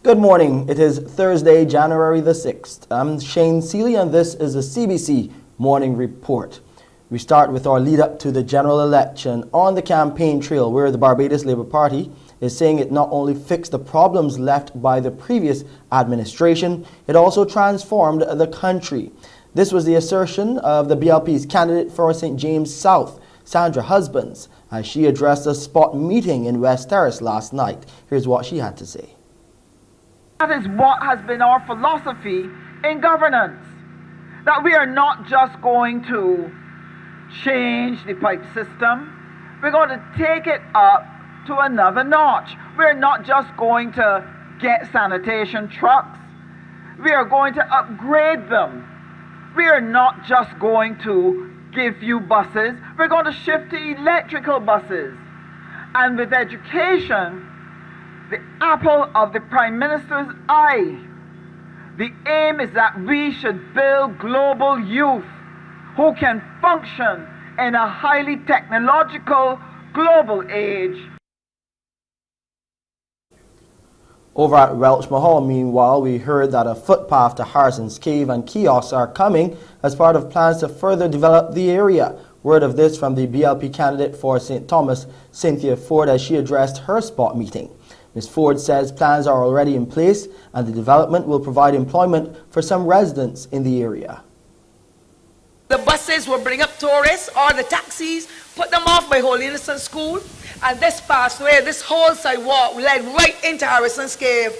Good morning. It is Thursday, January the 6th. I'm Shane Seeley and this is the CBC Morning Report. We start with our lead up to the general election on the campaign trail where the Barbados Labour Party is saying it not only fixed the problems left by the previous administration, it also transformed the country. This was the assertion of the BLP's candidate for St. James South, Sandra Husbands, as she addressed a spot meeting in West Terrace last night. Here's what she had to say. That is what has been our philosophy in governance, that we are not just going to change the pipe system, we're going to take it up to another notch. We're not just going to get sanitation trucks, we are going to upgrade them. We are not just going to give you buses, we're going to shift to electrical buses. And with education, the apple of the Prime Minister's eye, the aim is that we should build global youth who can function in a highly technological global age. Over at Welch Mahal, meanwhile, we heard that a footpath to Harrison's Cave and kiosks are coming as part of plans to further develop the area. Word of this from the BLP candidate for St. Thomas, Cynthia Ford, as she addressed her spot meeting. Ms. Ford says plans are already in place and the development will provide employment for some residents in the area. The buses will bring up tourists or the taxis, put them off by Holy Innocent School, and this pathway, this whole sidewalk led right into Harrison's Cave,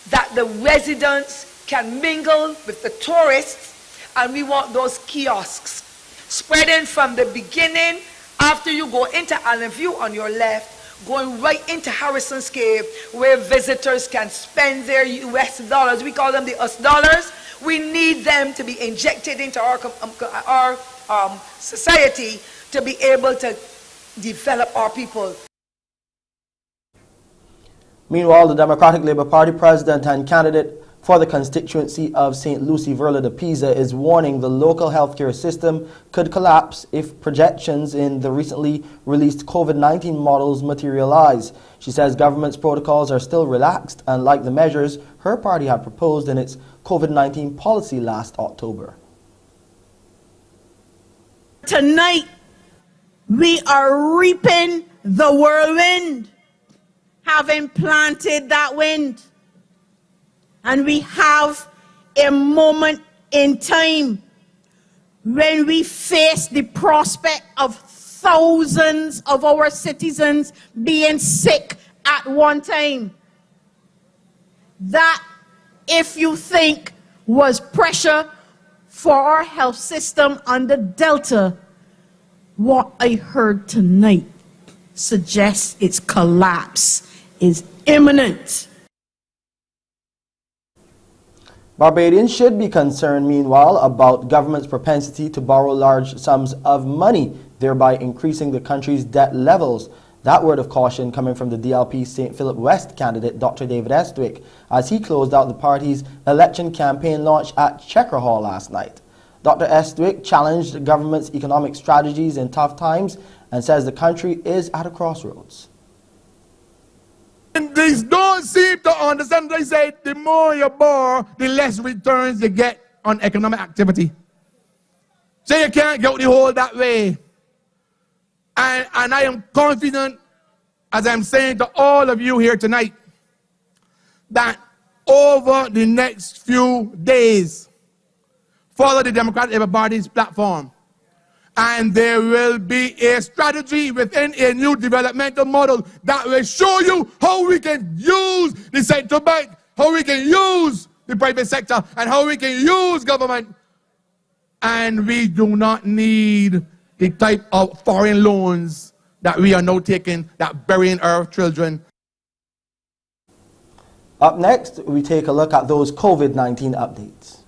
that the residents can mingle with the tourists, and we want those kiosks spreading from the beginning after you go into Allen View on your left, going right into Harrison's Cave, where visitors can spend their US dollars. We call them the US dollars. We need them to be injected into our society to be able to develop our people. Meanwhile, the Democratic Labour Party president and candidate for the constituency of St. Lucie Verla de Pisa is warning the local healthcare system could collapse if projections in the recently released COVID-19 models materialize. She says government's protocols are still relaxed, unlike the measures her party had proposed in its COVID-19 policy last October. Tonight, we are reaping the whirlwind, having planted that wind. And we have a moment in time when we face the prospect of thousands of our citizens being sick at one time. That, if you think, was pressure for our health system under Delta, what I heard tonight suggests its collapse is imminent. Barbadians should be concerned, meanwhile, about government's propensity to borrow large sums of money, thereby increasing the country's debt levels. That word of caution coming from the DLP St. Philip West candidate, Dr. David Estwick, as he closed out the party's election campaign launch at Checker Hall last night. Dr. Estwick challenged the government's economic strategies in tough times and says the country is at a crossroads. And they don't seem to understand. They say the more you borrow, the less returns you get on economic activity. So you can't get the whole that way. And I am confident, as I'm saying to all of you here tonight, that over the next few days, follow the Democratic Labour Party's platform. And there will be a strategy within a new developmental model that will show you how we can use the central bank, how we can use the private sector, and how we can use government. And we do not need the type of foreign loans that we are now taking that burying our children. Up next, we take a look at those COVID-19 updates.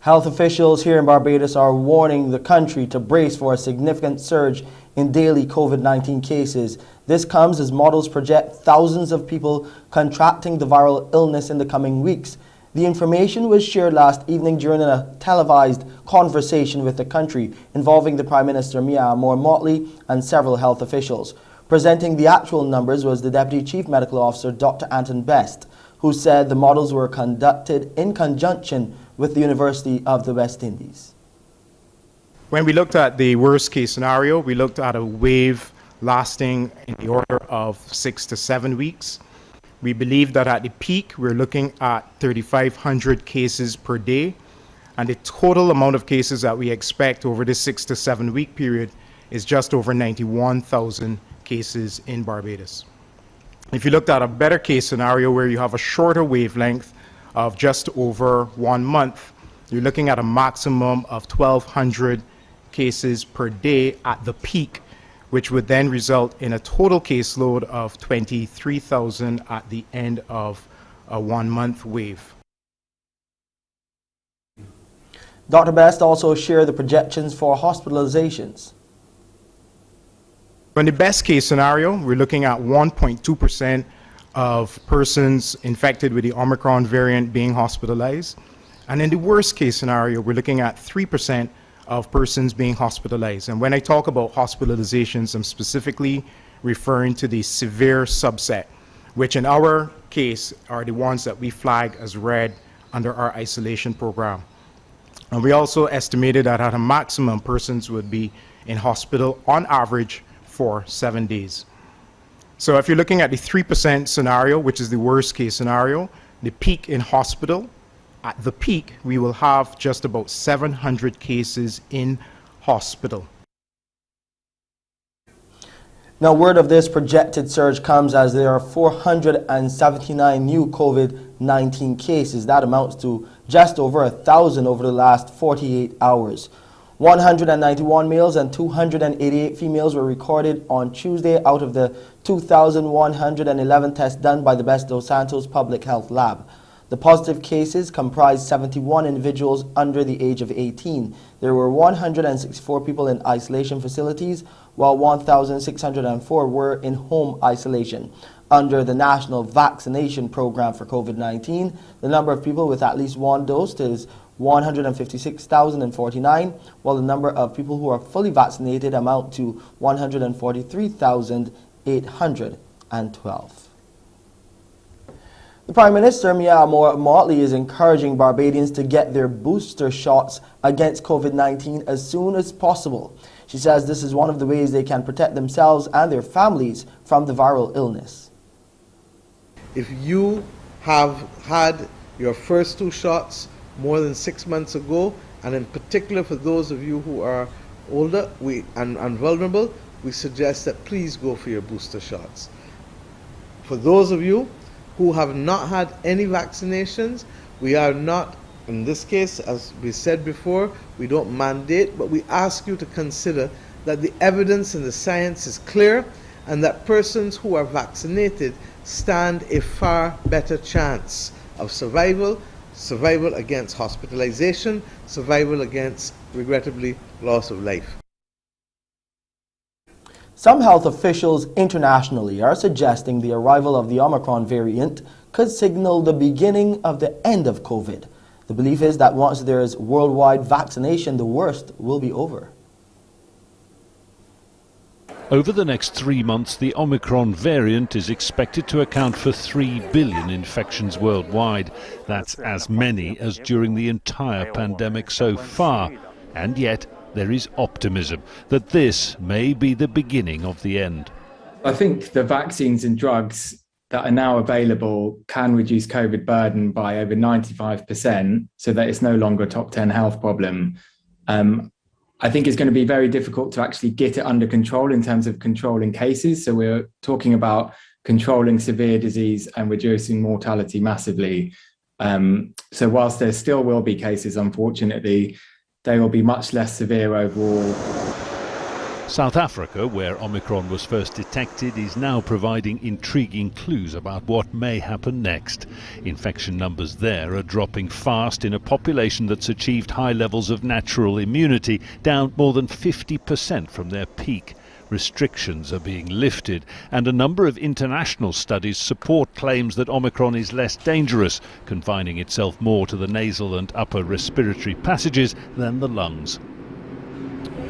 Health officials here in Barbados are warning the country to brace for a significant surge in daily COVID-19 cases. This comes as models project thousands of people contracting the viral illness in the coming weeks. The information was shared last evening during a televised conversation with the country involving the Prime Minister Mia Moore-Motley and several health officials. Presenting the actual numbers was the Deputy Chief Medical Officer, Dr. Anton Best, who said the models were conducted in conjunction with the University of the West Indies. When we looked at the worst case scenario, we looked at a wave lasting in the order of 6 to 7 weeks. We believe that at the peak, we're looking at 3,500 cases per day, and the total amount of cases that we expect over this 6 to 7 week period is just over 91,000 cases in Barbados. If you looked at a better case scenario where you have a shorter wavelength of just over 1 month, you're looking at a maximum of 1,200 cases per day at the peak, which would then result in a total caseload of 23,000 at the end of a 1 month wave. Dr. Best also shared the projections for hospitalizations. In the best case scenario, we're looking at 1.2% of persons infected with the Omicron variant being hospitalized. And in the worst case scenario, we're looking at 3% of persons being hospitalized. And when I talk about hospitalizations, I'm specifically referring to the severe subset, which in our case are the ones that we flag as red under our isolation program. And we also estimated that at a maximum, persons would be in hospital on average for 7 days. So if you're looking at the 3% scenario, which is the worst case scenario, the peak in hospital, at the peak, we will have just about 700 cases in hospital. Now, word of this projected surge comes as there are 479 new COVID-19 cases. That amounts to just over 1,000 over the last 48 hours. 191 males and 288 females were recorded on Tuesday out of the 2,111 tests done by the Best dos Santos Public Health Lab. The positive cases comprised 71 individuals under the age of 18. There were 164 people in isolation facilities, while 1,604 were in home isolation. Under the National Vaccination Program for COVID-19, the number of people with at least one dose is 156,049, while the number of people who are fully vaccinated amount to 143,812. The Prime Minister, Mia Moore-Motley, is encouraging Barbadians to get their booster shots against COVID-19 as soon as possible. She says this is one of the ways they can protect themselves and their families from the viral illness. If you have had your first 2 shots more than 6 months ago, and in particular for those of you who are older and vulnerable, we suggest that please go for your booster shots. For those of you who have not had any vaccinations, we are not, in this case, as we said before, we don't mandate, but we ask you to consider that the evidence and the science is clear, and that persons who are vaccinated stand a far better chance of survival against hospitalization, survival against, regrettably, loss of life. Some health officials internationally are suggesting the arrival of the Omicron variant could signal the beginning of the end of COVID. The belief is that once there is worldwide vaccination, the worst will be over. Over the next 3 months, the Omicron variant is expected to account for 3 billion infections worldwide. That's as many as during the entire pandemic so far. And yet, there is optimism that this may be the beginning of the end. I think the vaccines and drugs that are now available can reduce COVID burden by over 95%, so that it's no longer a top 10 health problem. I think it's going to be very difficult to actually get it under control in terms of controlling cases. So we're talking about controlling severe disease and reducing mortality massively. So whilst there still will be cases, unfortunately, they will be much less severe overall. South Africa, where Omicron was first detected, is now providing intriguing clues about what may happen next. Infection numbers there are dropping fast in a population that's achieved high levels of natural immunity, down more than 50% from their peak. Restrictions are being lifted, and a number of international studies support claims that Omicron is less dangerous, confining itself more to the nasal and upper respiratory passages than the lungs.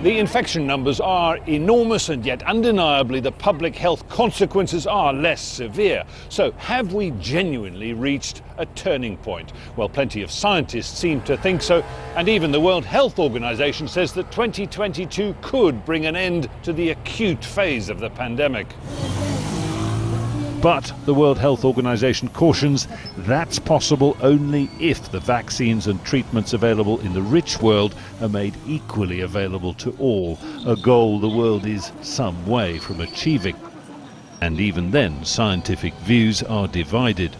The infection numbers are enormous, and yet undeniably the public health consequences are less severe. So have we genuinely reached a turning point? Well, plenty of scientists seem to think so, and even the World Health Organization says that 2022 could bring an end to the acute phase of the pandemic. But the World Health Organization cautions that's possible only if the vaccines and treatments available in the rich world are made equally available to all, a goal the world is some way from achieving. And even then, scientific views are divided.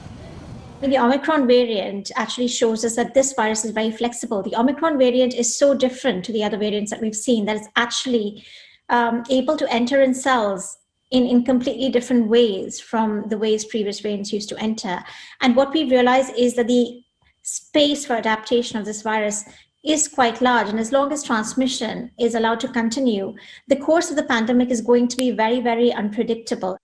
The Omicron variant actually shows us that this virus is very flexible. The Omicron variant is so different to the other variants that we've seen that it's actually able to enter in cells in completely different ways from the ways previous variants used to enter. And what we realize is that the space for adaptation of this virus is quite large. And as long as transmission is allowed to continue, the course of the pandemic is going to be very, very unpredictable.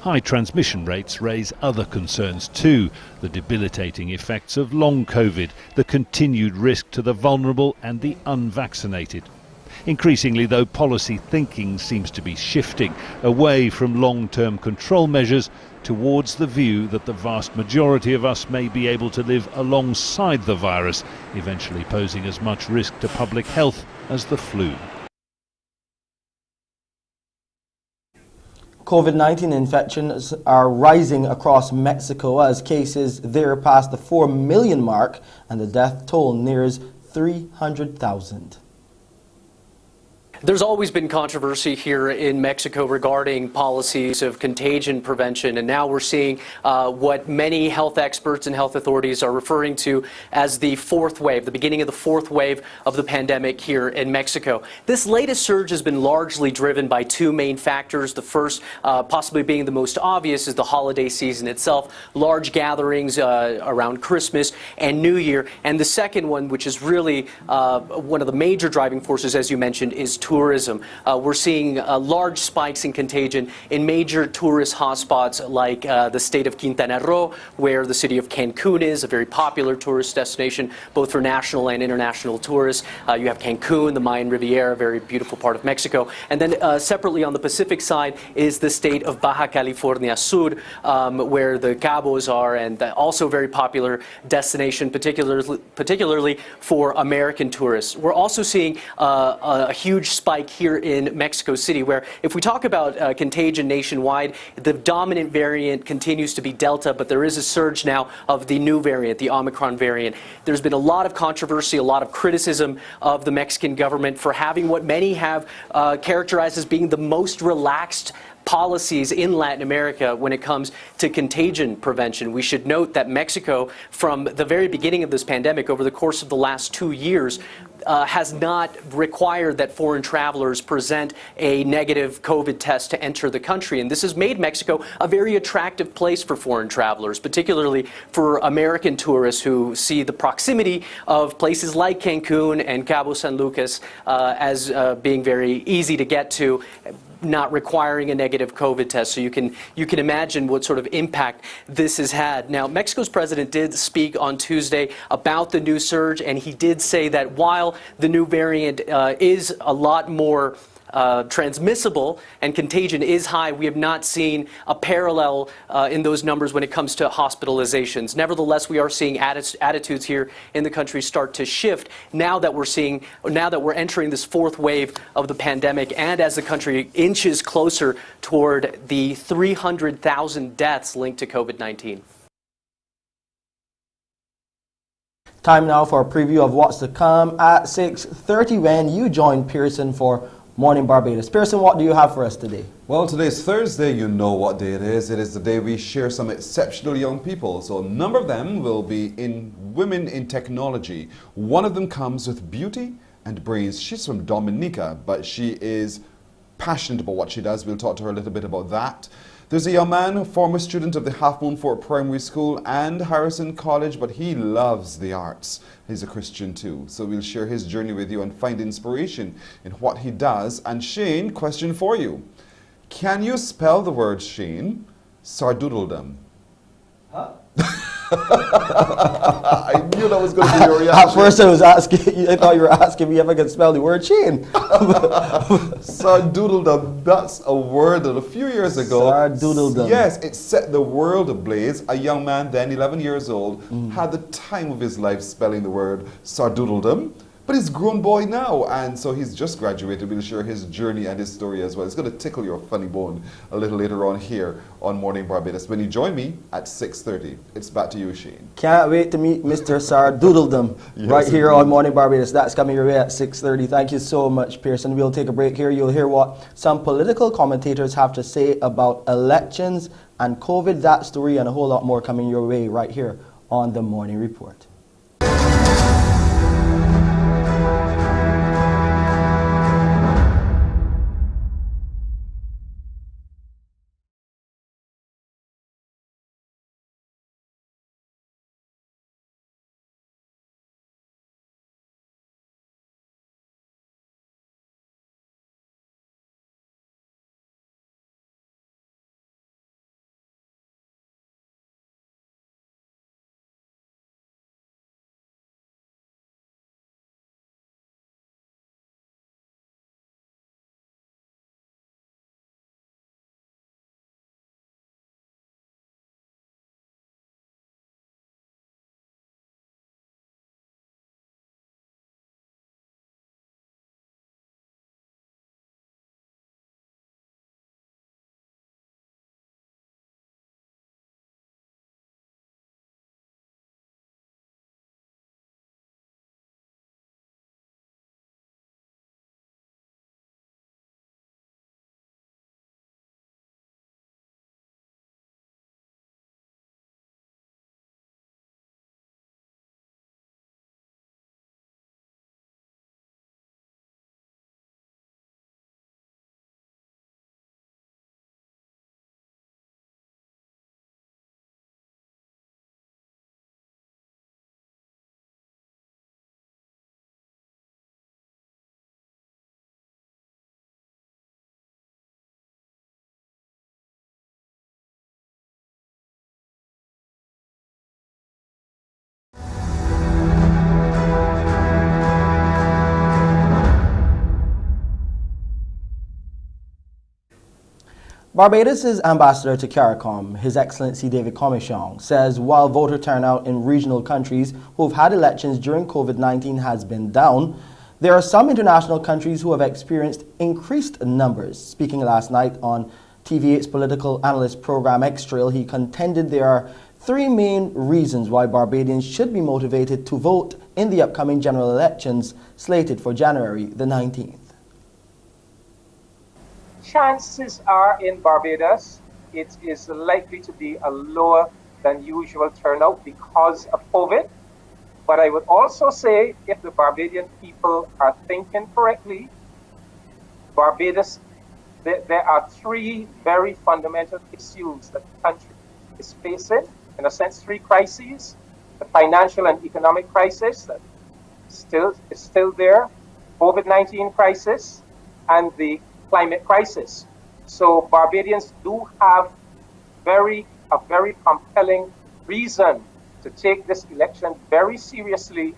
High transmission rates raise other concerns too. The debilitating effects of long COVID, the continued risk to the vulnerable and the unvaccinated. Increasingly, though, policy thinking seems to be shifting away from long-term control measures towards the view that the vast majority of us may be able to live alongside the virus, eventually posing as much risk to public health as the flu. COVID-19 infections are rising across Mexico as cases there pass the 4 million mark and the death toll nears 300,000. There's always been controversy here in Mexico regarding policies of contagion prevention, and now we're seeing what many health experts and health authorities are referring to as the fourth wave, the beginning of the fourth wave of the pandemic here in Mexico. This latest surge has been largely driven by two main factors. The first, possibly being the most obvious, is the holiday season itself, large gatherings around Christmas and New Year. And the second one, which is really one of the major driving forces, as you mentioned, is tourism. We're seeing large spikes in contagion in major tourist hotspots like the state of Quintana Roo, where the city of Cancun is, a very popular tourist destination, both for national and international tourists. You have Cancun, the Mayan Riviera, a very beautiful part of Mexico. And then separately on the Pacific side is the state of Baja California Sur, where the Cabos are, and also a very popular destination, particularly for American tourists. We're also seeing a huge spike here in Mexico City, where if we talk about contagion nationwide, the dominant variant continues to be Delta, but there is a surge now of the new variant, the Omicron variant. There's been a lot of controversy, a lot of criticism of the Mexican government for having what many have characterized as being the most relaxed policies in Latin America when it comes to contagion prevention. We should note that Mexico, from the very beginning of this pandemic, over the course of the last 2 years, has not required that foreign travelers present a negative COVID test to enter the country. And this has made Mexico a very attractive place for foreign travelers, particularly for American tourists who see the proximity of places like Cancun and Cabo San Lucas as being very easy to get to, not requiring a negative COVID test. So you can imagine what sort of impact this has had. Now, Mexico's president did speak on Tuesday about the new surge, and he did say that while the new variant is a lot more transmissible and contagion is high, we have not seen a parallel in those numbers when it comes to hospitalizations. Nevertheless, we are seeing attitudes here in the country start to shift now that we're entering this fourth wave of the pandemic, and as the country inches closer toward the 300,000 deaths linked to COVID-19. Time now for a preview of what's to come at 6:30 when you join Pearson for Morning Barbados. Pearson, what do you have for us today? Well, today's Thursday. You know what day it is. It is the day we share some exceptional young people. So a number of them will be women in technology. One of them comes with beauty and brains. She's from Dominica, but she is passionate about what she does. We'll talk to her a little bit about that. There's a young man, a former student of the Half Moon Fort Primary School and Harrison College, but he loves the arts. He's a Christian too. So we'll share his journey with you and find inspiration in what he does. And Shane, question for you. Can you spell the word, Shane, sardoodledom? Huh? I knew that was going to be your reaction. At first I was asking, I thought you were asking me if I could spell the word Shane. Sardoodledom, that's a word that a few years ago, Sardoodledom. yes, it set the world ablaze. A young man then, 11 years old, had the time of his life spelling the word sardoodledom. But he's a grown boy now, and so he's just graduated. We'll share his journey and his story as well. It's going to tickle your funny bone a little later on here on Morning Barbados when you join me at 6:30. It's back to you, Shane. Can't wait to meet Mr. Sardoodledom right here on Morning Barbados. That's coming your way at 6:30. Thank you so much, Pearson. We'll take a break here. You'll hear what some political commentators have to say about elections and COVID. That story and a whole lot more coming your way right here on the Morning Report. Barbados' ambassador to CARICOM, His Excellency David Commichong, says while voter turnout in regional countries who have had elections during COVID-19 has been down, there are some international countries who have experienced increased numbers. Speaking last night on TV8's political analyst program X-Trail, he contended there are three main reasons why Barbadians should be motivated to vote in the upcoming general elections slated for January the 19th. Chances are in Barbados, it is likely to be a lower than usual turnout because of COVID. But I would also say if the Barbadian people are thinking correctly, Barbados, there are three very fundamental issues that the country is facing. In a sense, three crises: the financial and economic crisis that is still there, COVID-19 crisis, and the climate crisis. So Barbadians do have a very compelling reason to take this election very seriously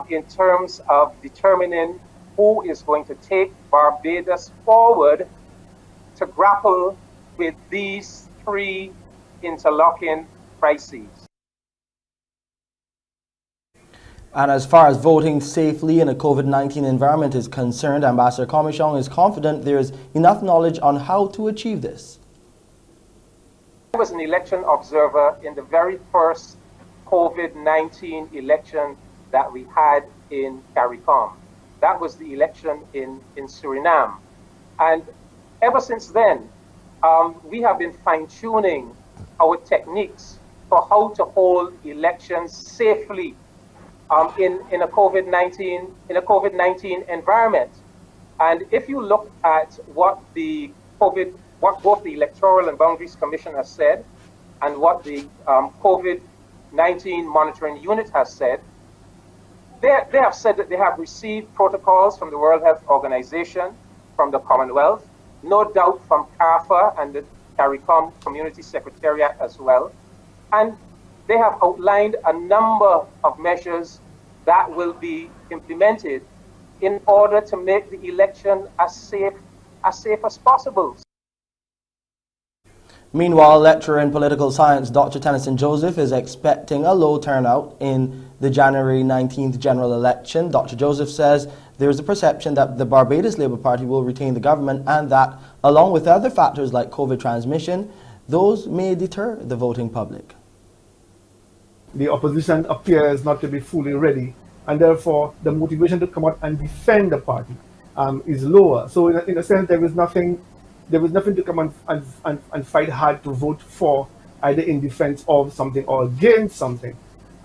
in terms of determining who is going to take Barbados forward to grapple with these three interlocking crises. And as far as voting safely in a COVID-19 environment is concerned, Ambassador Commichong is confident there is enough knowledge on how to achieve this. I was an election observer in the very first COVID-19 election that we had in CARICOM. That was the election in Suriname. And ever since then, we have been fine-tuning our techniques for how to hold elections safely in a COVID-19 environment. And if you look at what both the Electoral and Boundaries Commission has said and what the COVID-19 monitoring unit has said, they have said that they have received protocols from the World Health Organization, from the Commonwealth, no doubt from CARFA and the CARICOM Community Secretariat as well. And they have outlined a number of measures that will be implemented in order to make the election as safe as possible. Meanwhile, lecturer in political science Dr. Tennyson Joseph is expecting a low turnout in the January 19th general election. Dr. Joseph says there is a perception that the Barbados Labour Party will retain the government and that, along with other factors like COVID transmission, those may deter the voting public. The opposition appears not to be fully ready, and therefore the motivation to come out and defend the party is lower. So in a sense, there was nothing to come and fight hard to vote for, either in defense of something or against something.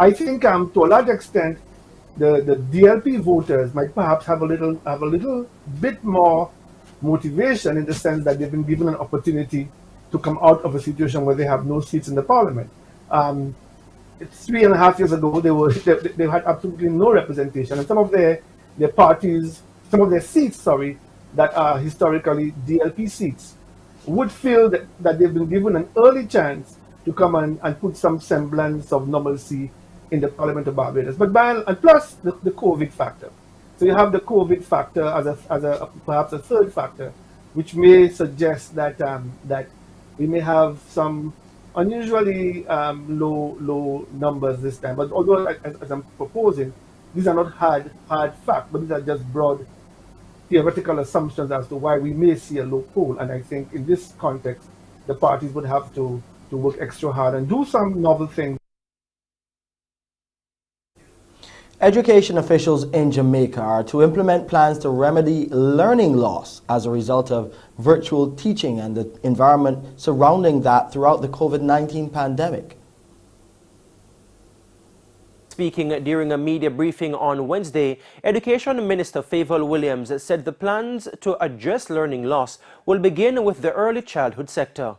I think to a large extent, the DLP voters might perhaps have a little bit more motivation, in the sense that they've been given an opportunity to come out of a situation where they have no seats in the parliament. 3.5 years ago, they had absolutely no representation, and some of their seats, that are historically DLP seats, would feel that they've been given an early chance to come and put some semblance of normalcy in the Parliament of Barbados. But and plus the COVID factor. So you have the COVID factor as perhaps a third factor, which may suggest that that we may have some unusually low numbers this time. But although, as I'm proposing, these are not hard facts, but these are just broad theoretical assumptions as to why we may see a low poll. And I think in this context, the parties would have to work extra hard and do some novel things. Education officials in Jamaica are to implement plans to remedy learning loss as a result of virtual teaching and the environment surrounding that throughout the COVID-19 pandemic. Speaking during a media briefing on Wednesday, Education Minister Favour Williams said the plans to address learning loss will begin with the early childhood sector.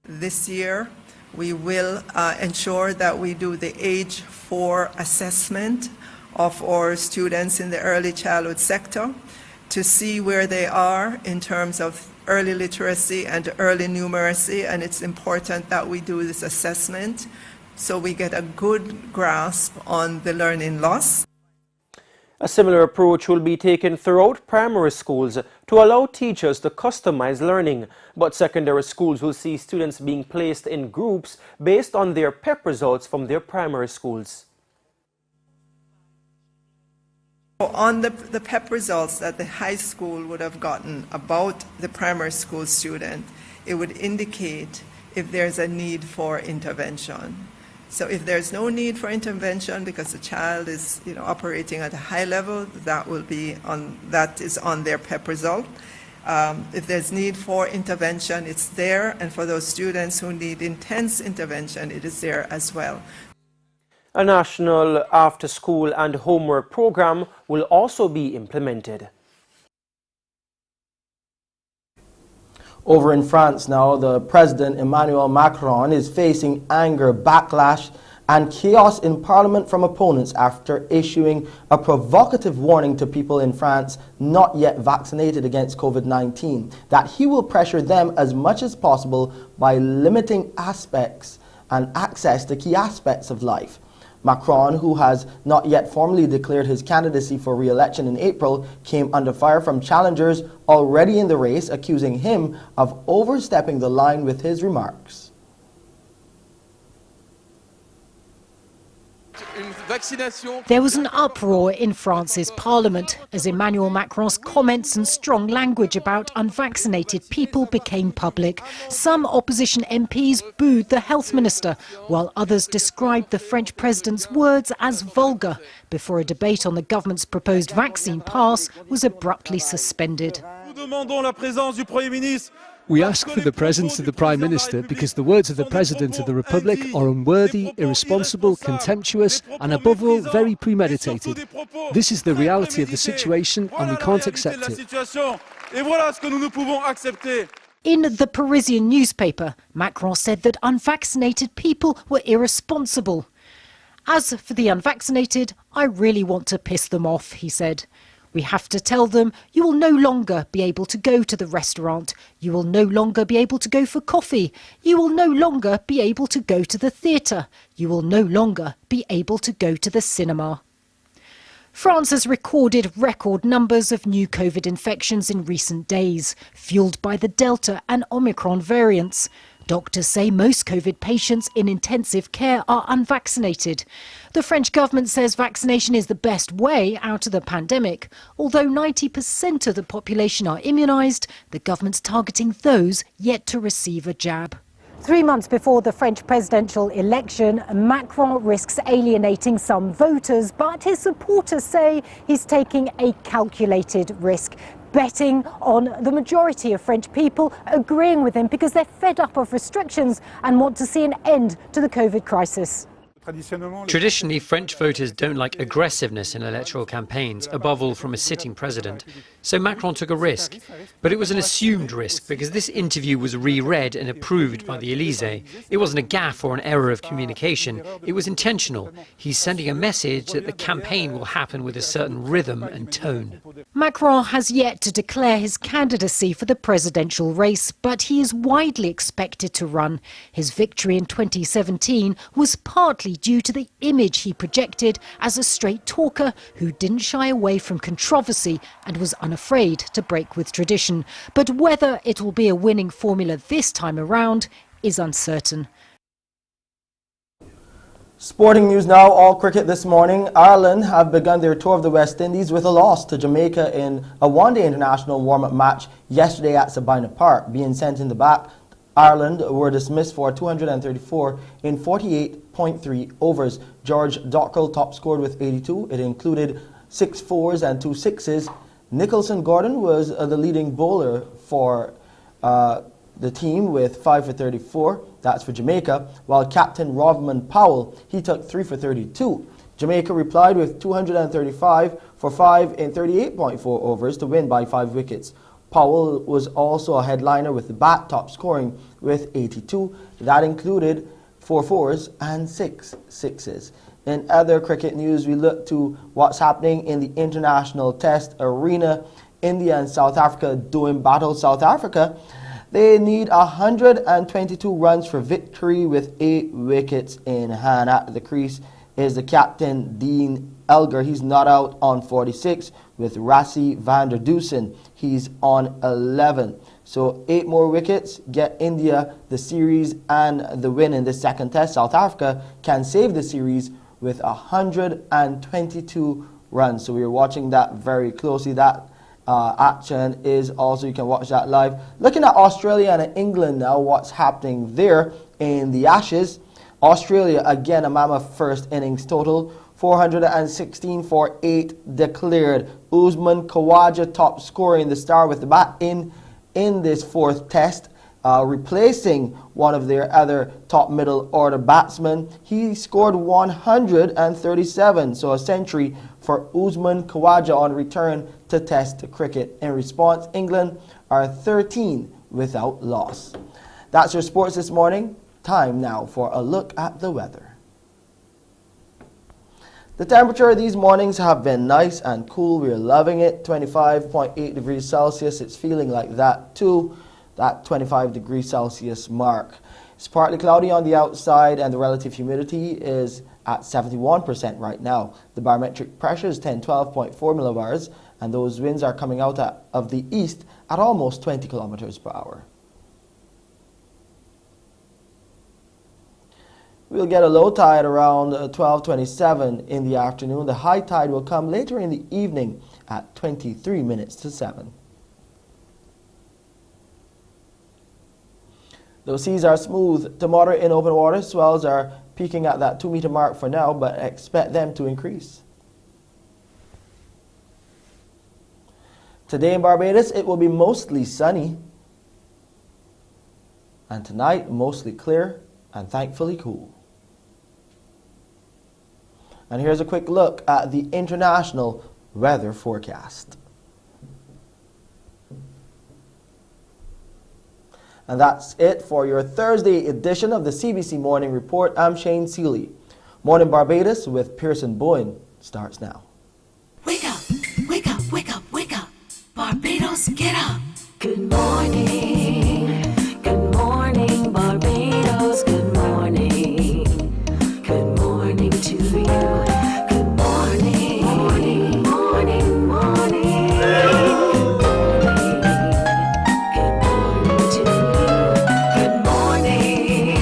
This year, we will ensure that we do the age 4 assessment of our students in the early childhood sector to see where they are in terms of early literacy and early numeracy, and it's important that we do this assessment so we get a good grasp on the learning loss. A similar approach will be taken throughout primary schools to allow teachers to customize learning, but secondary schools will see students being placed in groups based on their PEP results from their primary schools. On the PEP results that the high school would have gotten about the primary school student, it would indicate if there's a need for intervention. So if there's no need for intervention because the child is operating at a high level, that is on their PEP result. If there's need for intervention, it's there, and for those students who need intense intervention, it is there as well. A national after-school and homework program will also be implemented. Over in France now, the President Emmanuel Macron is facing anger, backlash and chaos in Parliament from opponents after issuing a provocative warning to people in France not yet vaccinated against COVID-19 that he will pressure them as much as possible by limiting aspects and access to key aspects of life. Macron, who has not yet formally declared his candidacy for re-election in April, came under fire from challengers already in the race, accusing him of overstepping the line with his remarks. There was an uproar in France's parliament as Emmanuel Macron's comments and strong language about unvaccinated people became public. Some opposition MPs booed the health minister, while others described the French president's words as vulgar, before a debate on the government's proposed vaccine pass was abruptly suspended. Nous demandons la présence du Premier ministre We ask for the presence of the Prime Minister because the words of the President of the Republic are unworthy, irresponsible, contemptuous and above all very premeditated. This is the reality of the situation and we can't accept it. In the Parisian newspaper, Macron said that unvaccinated people were irresponsible. As for the unvaccinated, I really want to piss them off, he said. We have to tell them, you will no longer be able to go to the restaurant. You will no longer be able to go for coffee. You will no longer be able to go to the theatre. You will no longer be able to go to the cinema. France has recorded record numbers of new COVID infections in recent days, fueled by the Delta and Omicron variants. Doctors say most COVID patients in intensive care are unvaccinated. The French government says vaccination is the best way out of the pandemic. Although 90% of the population are immunised, the government's targeting those yet to receive a jab. 3 months before the French presidential election, Macron risks alienating some voters, but his supporters say he's taking a calculated risk, betting on the majority of French people agreeing with him because they're fed up of restrictions and want to see an end to the COVID crisis. Traditionally, French voters don't like aggressiveness in electoral campaigns, above all from a sitting president. So Macron took a risk. But it was an assumed risk because this interview was reread and approved by the Élysée. It wasn't a gaffe or an error of communication. It was intentional. He's sending a message that the campaign will happen with a certain rhythm and tone. Macron has yet to declare his candidacy for the presidential race, but he is widely expected to run. His victory in 2017 was partly due to the image he projected as a straight talker who didn't shy away from controversy and was unafraid to break with tradition. But whether it will be a winning formula this time around is uncertain. Sporting news now, all cricket this morning. Ireland have begun their tour of the West Indies with a loss to Jamaica in a one-day international warm-up match yesterday at Sabina Park. Being sent in the back, Ireland were dismissed for 234 in 48.3 overs. George Dockrell top scored with 82. It included 6 fours and 2 sixes. Nicholson Gordon was the leading bowler for the team with 5 for 34. That's for Jamaica. While Captain Rodman Powell, he took 3 for 32. Jamaica replied with 235 for 5 in 38.4 overs to win by 5 wickets. Powell was also a headliner with the bat, top scoring with 82. That included 4 fours and 6 sixes. In other cricket news, we look to what's happening in the international test arena. India and South Africa doing battle. South Africa, they need 122 runs for victory with 8 wickets in hand. At the crease is the captain, Dean Elgar. He's not out on 46 with Rassie van der Dusen. He's on 11. So 8 more wickets get India the series and the win in the second test. South Africa can save the series with 122 runs. So we're watching that very closely. That action is also, you can watch that live. Looking at Australia and England now, what's happening there in the Ashes. Australia, again, a mammoth first innings total. 416 for 8 declared. Usman Khawaja top scoring, the star with the bat in this 4th test, replacing one of their other top middle order batsmen. He scored 137, so a century for Usman Khawaja on return to test cricket. In response, England are 13 without loss. That's your sports this morning. Time now for a look at the weather. The temperature these mornings have been nice and cool. We're loving it. 25.8 degrees Celsius. It's feeling like that too. That 25 degrees Celsius mark. It's partly cloudy on the outside and the relative humidity is at 71% right now. The barometric pressure is 1012.4 millibars and those winds are coming out of the east at almost 20 kilometers per hour. We'll get a low tide around 12:27 in the afternoon. The high tide will come later in the evening at 23 minutes to 7. Those seas are smooth to moderate in open water. Swells are peaking at that 2-meter mark for now, but expect them to increase. Today in Barbados, it will be mostly sunny. And tonight, mostly clear and thankfully cool. And here's a quick look at the international weather forecast. And that's it for your Thursday edition of the CBC Morning Report. I'm Shane Seeley. Mornin Barbados with Pearson Bowen starts now. Wake up, wake up, wake up, wake up. Barbados, get up. Good morning. Good morning, Barbados. Good morning. Good morning to you. Good morning. Morning, morning, morning. Good morning to you. Good morning.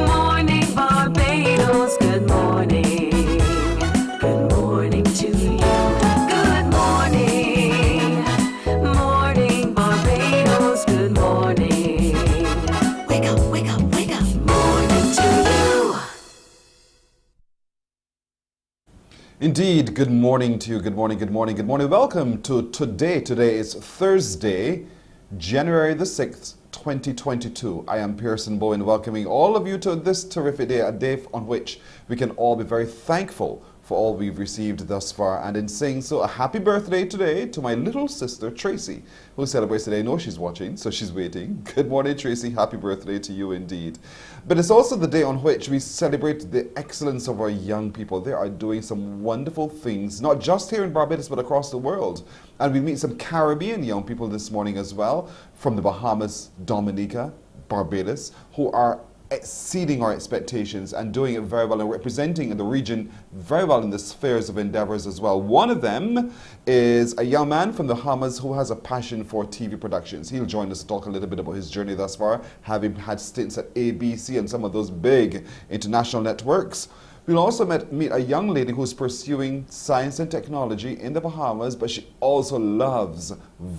Morning, Barbados. Good morning. Good morning to you. Good morning. Morning, Barbados. Good morning. Wake up, wake up, wake up. Morning to you. Indeed, good morning to you. Good morning, good morning, good morning. Welcome to today. Today is Thursday, January the 6th, 2022. I am Pearson Bowen, welcoming all of you to this terrific day, a day on which we can all be very thankful for all we've received thus far. And in saying so, a happy birthday today to my little sister, Tracy, who celebrates today. I know she's watching, so she's waiting. Good morning, Tracy. Happy birthday to you indeed. But it's also the day on which we celebrate the excellence of our young people. They are doing some wonderful things, not just here in Barbados, but across the world. And we meet some Caribbean young people this morning as well, from the Bahamas, Dominica, Barbados, who are exceeding our expectations and doing it very well and representing the region very well in the spheres of endeavors as well. One of them is a young man from the Bahamas who has a passion for TV productions. He'll join us to talk a little bit about his journey thus far, having had stints at ABC and some of those big international networks. We'll also meet a young lady who's pursuing science and technology in the Bahamas, but she also loves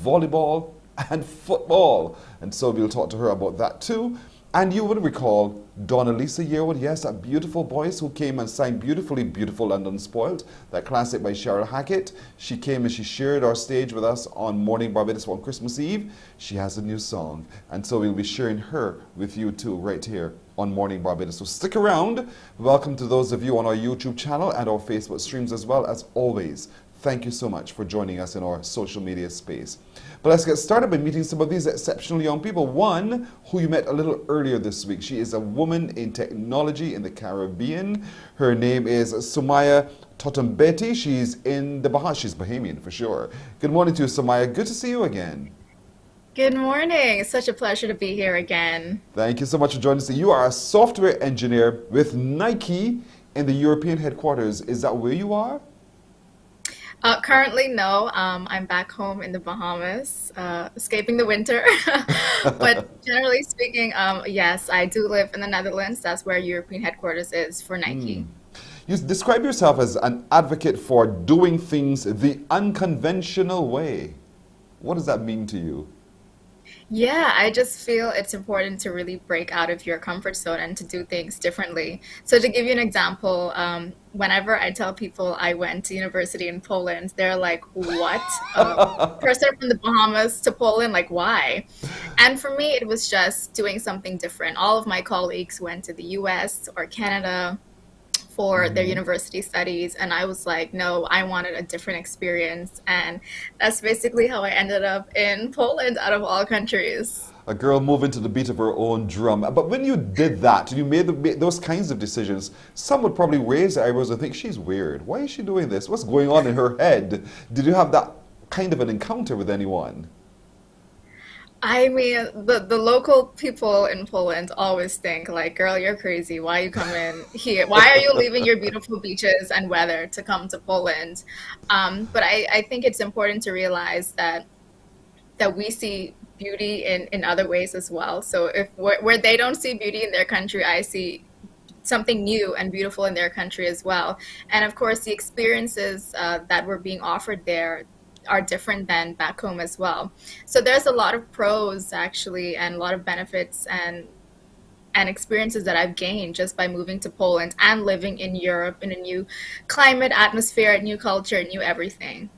volleyball and football. And so we'll talk to her about that too. And you would recall Donalisa Yearwood, yes, that beautiful voice who came and sang beautifully, Beautiful and Unspoiled, that classic by Cheryl Hackett. She came and she shared our stage with us on Morning Barbados on Christmas Eve. She has a new song, and so we'll be sharing her with you too, right here on Morning Barbados. So stick around. Welcome to those of you on our YouTube channel and our Facebook streams as well. As always, thank you so much for joining us in our social media space. But let's get started by meeting some of these exceptional young people. One who you met a little earlier this week. She is a woman in technology in the Caribbean. Her name is Sumaya Totombeti. She's in the Bahamas. She's Bahamian for sure. Good morning to you, Sumaya. Good to see you again. Good morning. It's such a pleasure to be here again. Thank you so much for joining us. You are a software engineer with Nike in the European headquarters. Is that where you are? Currently, no. I'm back home in the Bahamas, escaping the winter. But generally speaking, yes, I do live in the Netherlands. That's where European headquarters is for Nike. You describe yourself as an advocate for doing things the unconventional way. What does that mean to you? Yeah, I just feel it's important to really break out of your comfort zone and to do things differently. So to give you an example, whenever I tell people I went to university in Poland, they're like, what? Person from the Bahamas to Poland? Like, why? And for me, it was just doing something different. All of my colleagues went to the US or Canada for their university studies, and I was like, no, I wanted a different experience, and that's basically how I ended up in Poland out of all countries. A girl moving to the beat of her own drum. But when you did that, and you made those kinds of decisions, some would probably raise their eyebrows and think, she's weird. Why is she doing this? What's going on in her head? Did you have that kind of an encounter with anyone? I mean, the local people in Poland always think like, girl, you're crazy. Why are you coming here? Why are you leaving your beautiful beaches and weather to come to Poland? But I think it's important to realize that we see beauty in other ways as well. So if where they don't see beauty in their country, I see something new and beautiful in their country as well. And of course, the experiences that were being offered there are different than back home as well. So there's a lot of pros actually, and a lot of benefits and experiences that I've gained just by moving to Poland and living in Europe in a new climate, atmosphere, new culture, new everything.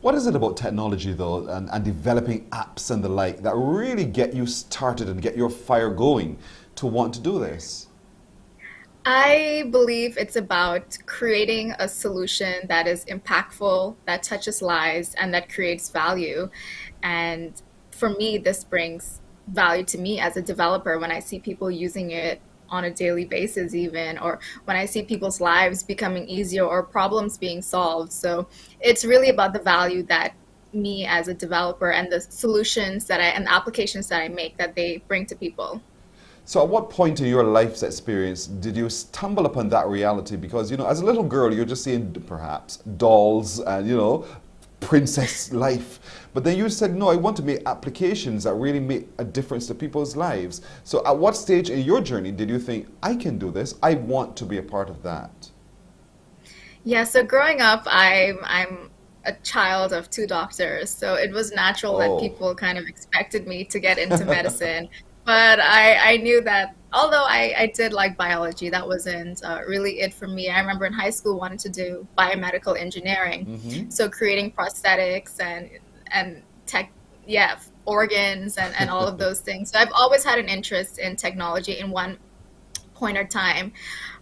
What is it about technology, though, and developing apps and the like that really get you started and get your fire going to want to do this? I believe it's about creating a solution that is impactful, that touches lives, and that creates value. And for me, this brings value to me as a developer when I see people using it on a daily basis, even, or when I see people's lives becoming easier or problems being solved. So it's really about the value that me as a developer and the solutions that and the applications that I make that they bring to people. So at what point in your life's experience did you stumble upon that reality? Because, you know, as a little girl, you're just seeing perhaps dolls and, you know, princess life. But then you said, no, I want to make applications that really make a difference to people's lives. So at what stage in your journey did you think, I can do this, I want to be a part of that? Yeah, so growing up, I'm a child of two doctors. So it was natural that people kind of expected me to get into medicine. But I knew that although I did like biology, that wasn't really it for me. I remember in high school wanting to do biomedical engineering. So creating prosthetics and tech, organs and all of those things. So I've always had an interest in technology in one point or time.